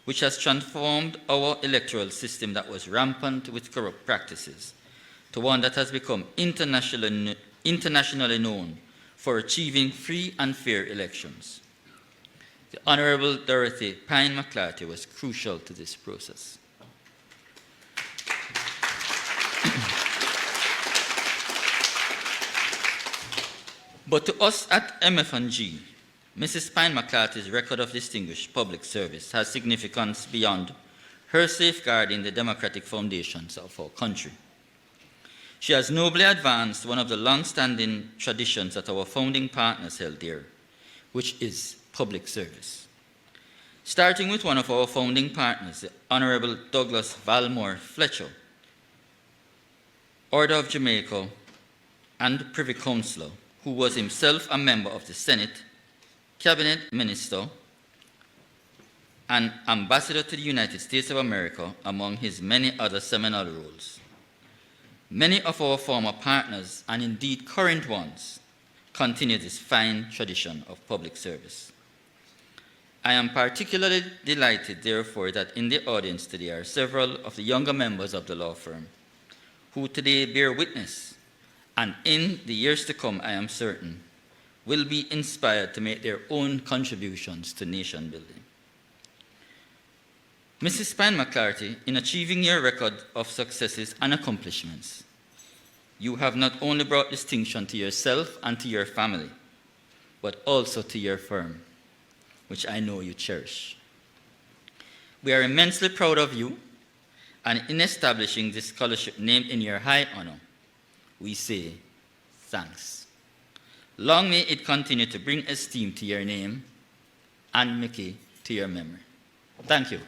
[SPEAKER 8] which has transformed our electoral system that was rampant with corrupt practices to one that has become internationally known for achieving free and fair elections. The Honorable Dorothy Pine-McLarty was crucial to this process. But to us at MF&G, Mrs. Pine-McLarty's record of distinguished public service has significance beyond her safeguarding the democratic foundations of our country. She has nobly advanced one of the long-standing traditions that our founding partners held dear, which is public service. Starting with one of our founding partners, the Honorable Douglas Valmore Fletcher, Order of Jamaica and Privy Councillor, who was himself a member of the Senate, Cabinet Minister, and Ambassador to the United States of America, among his many other seminal roles. Many of our former partners, and indeed current ones, continue this fine tradition of public service. I am particularly delighted, therefore, that in the audience today are several of the younger members of the law firm who today bear witness, and in the years to come, I am certain, will be inspired to make their own contributions to nation building. Mrs. Pine-McLarty, in achieving your record of successes and accomplishments, you have not only brought distinction to yourself and to your family, but also to your firm, which I know you cherish. We are immensely proud of you, and in establishing this scholarship named in your high honor, we say thanks. Long may it continue to bring esteem to your name and Mickey to your memory. Thank you.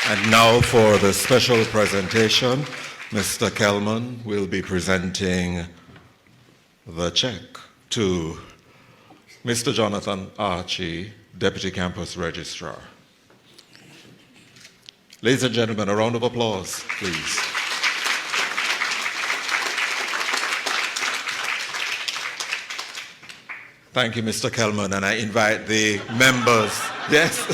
[SPEAKER 1] And now for the special presentation, Mr. Kelman will be presenting the check to Mr. Jonathan Archie, Deputy Campus Registrar. Ladies and gentlemen, a round of applause, please. Thank you, Mr. Kelman, and I invite the members, yes?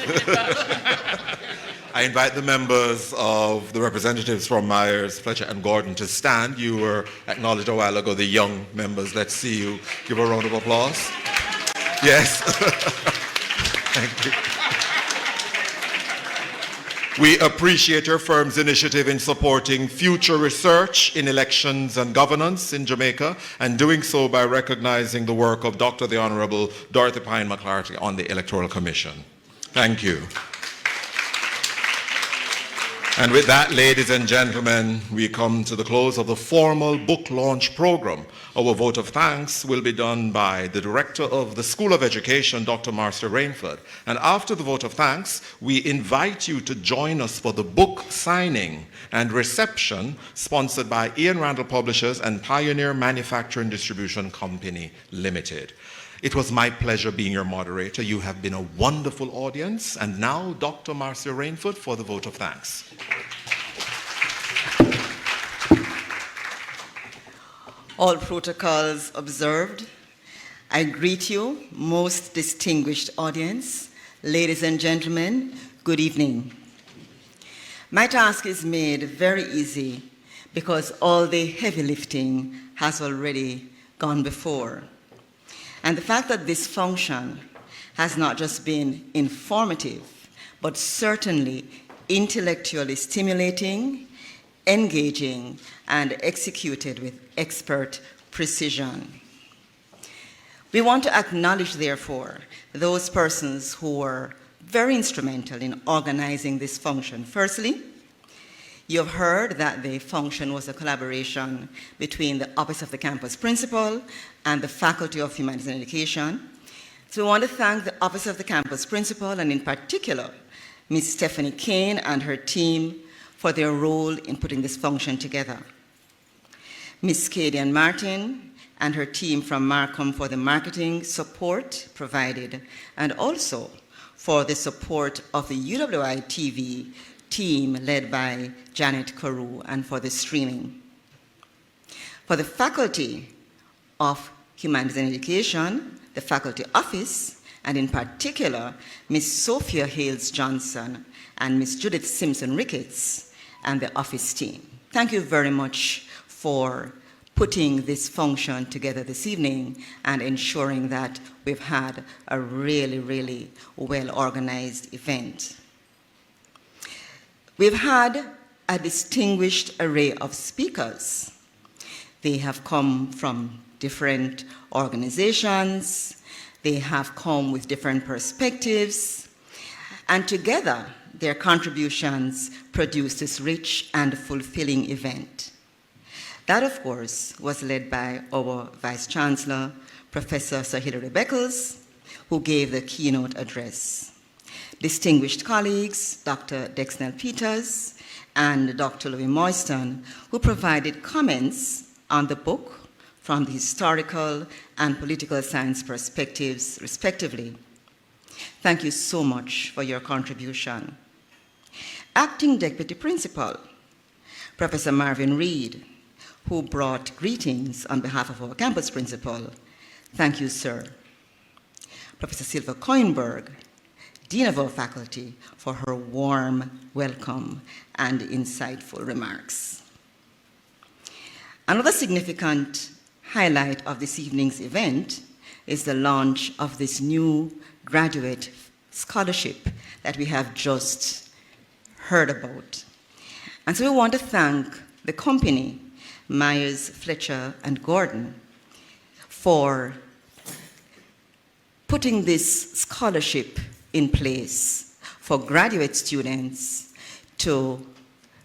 [SPEAKER 1] I invite the members of the representatives from Myers, Fletcher, and Gordon to stand. You were acknowledged a while ago, the young members. Let's see you. Give a round of applause. Yes. Thank you. We appreciate your firm's initiative in supporting future research in elections and governance in Jamaica, and doing so by recognizing the work of Dr. the Honorable Dorothy Pine-McLarty on the Electoral Commission. Thank you. And with that, ladies and gentlemen, we come to the close of the formal book launch program. Our vote of thanks will be done by the Director of the School of Education, Dr. Marcia Rainford. And after the vote of thanks, we invite you to join us for the book signing and reception sponsored by Ian Randall Publishers and Pioneer Manufacturing Distribution Company Limited. It was my pleasure being your moderator. You have been a wonderful audience. And now, Dr. Marcia Rainford for the vote of thanks.
[SPEAKER 9] All protocols observed. I greet you, most distinguished audience. Ladies and gentlemen, good evening. My task is made very easy because all the heavy lifting has already gone before. And the fact that this function has not just been informative, but certainly intellectually stimulating, engaging, and executed with expert precision. We want to acknowledge, therefore, those persons who were very instrumental in organizing this function. Firstly, you have heard that the function was a collaboration between the Office of the Campus Principal and the Faculty of Humanities and Education. So we want to thank the Office of the Campus Principal, and in particular, Ms. Stephanie Kane and her team, for their role in putting this function together. Ms. Cadian Martin and her team from Markham for the marketing support provided, and also for the support of the UWI TV team led by Janet Carew, and for the streaming. For the Faculty of Humanities and Education, the Faculty Office, and in particular, Ms. Sophia Hales Johnson and Ms. Judith Simpson Ricketts and the office team. Thank you very much for putting this function together this evening and ensuring that we've had a really, really well-organized event. We've had a distinguished array of speakers. They have come from different organizations, they have come with different perspectives, and together their contributions produced this rich and fulfilling event. That, of course, was led by our Vice Chancellor, Professor Sir Hilary Beckles, who gave the keynote address. Distinguished colleagues, Dr. Dexnell Peters and Dr. Louis Moyston, who provided comments on the book from the historical and political science perspectives, respectively. Thank you so much for your contribution. Acting Deputy Principal, Professor Marvin Reid, who brought greetings on behalf of our campus principal. Thank you, sir. Professor Silvia Kouwenberg, Dean of our faculty, for her warm welcome and insightful remarks. Another significant highlight of this evening's event is the launch of this new graduate scholarship that we have just heard about. And so we want to thank the company, Myers, Fletcher, and Gordon, for putting this scholarship in place for graduate students to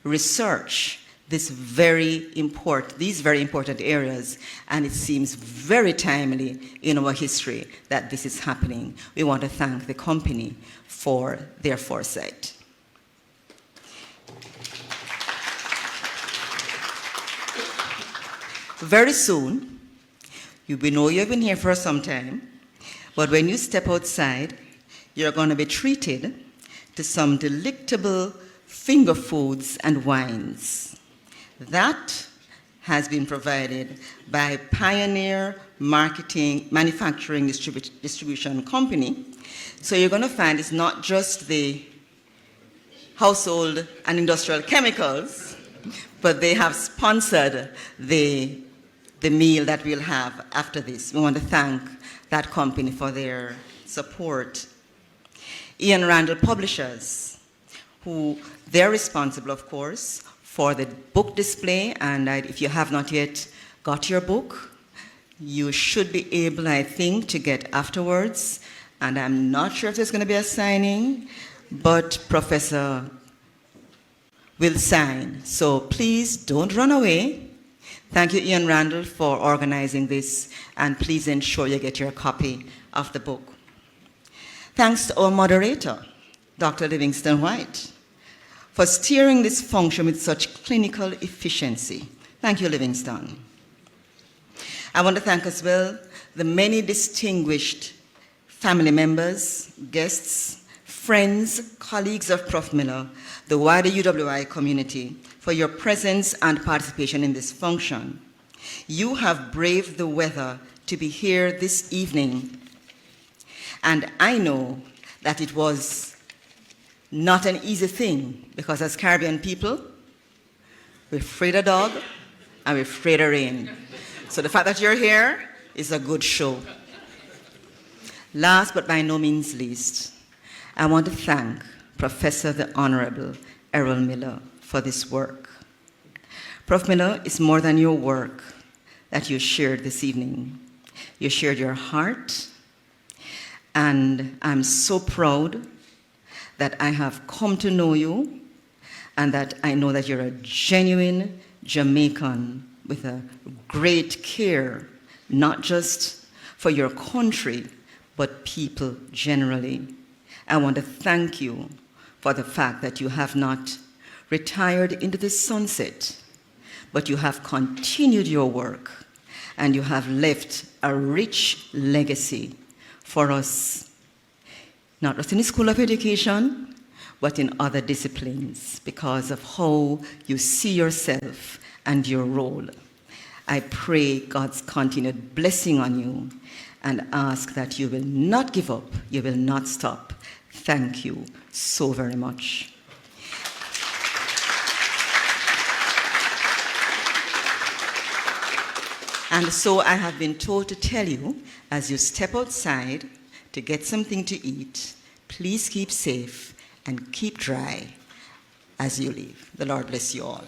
[SPEAKER 9] research these very important areas, and it seems very timely in our history that this is happening. We want to thank the company for their foresight. Very soon, we know you've been here for some time, but when you step outside, you're going to be treated to some delectable finger foods and wines. That has been provided by Pioneer Manufacturing Distribution Company. So you're going to find it's not just the household and industrial chemicals, but they have sponsored the meal that we'll have after this. We want to thank that company for their support. Ian Randall Publishers, who they're responsible, of course, for the book display, and if you have not yet got your book, you should be able, I think, to get afterwards. And I'm not sure if there's going to be a signing, but Professor will sign. So please don't run away. Thank you, Ian Randall, for organizing this, and please ensure you get your copy of the book. Thanks to our moderator, Dr. Livingston White, for steering this function with such clinical efficiency. Thank you, Livingston. I want to thank as well the many distinguished family members, guests, friends, colleagues of Prof. Miller, the wider UWI community, for your presence and participation in this function. You have braved the weather to be here this evening, and I know that it was not an easy thing, because as Caribbean people, we're afraid of dog and we're afraid of rain. So the fact that you're here is a good show. Last but by no means least, I want to thank Professor the Honorable Errol Miller for this work. Prof. Miller, it's more than your work that you shared this evening. You shared your heart, and I'm so proud that I have come to know you, and that I know that you're a genuine Jamaican with a great care, not just for your country, but people generally. I want to thank you for the fact that you have not retired into the sunset, but you have continued your work and you have left a rich legacy for us, not just in the School of Education, but in other disciplines, because of how you see yourself and your role. I pray God's continued blessing on you and ask that you will not give up, you will not stop. Thank you so very much. And so I have been told to tell you, as you step outside to get something to eat, please keep safe and keep dry as you leave. The Lord bless you all.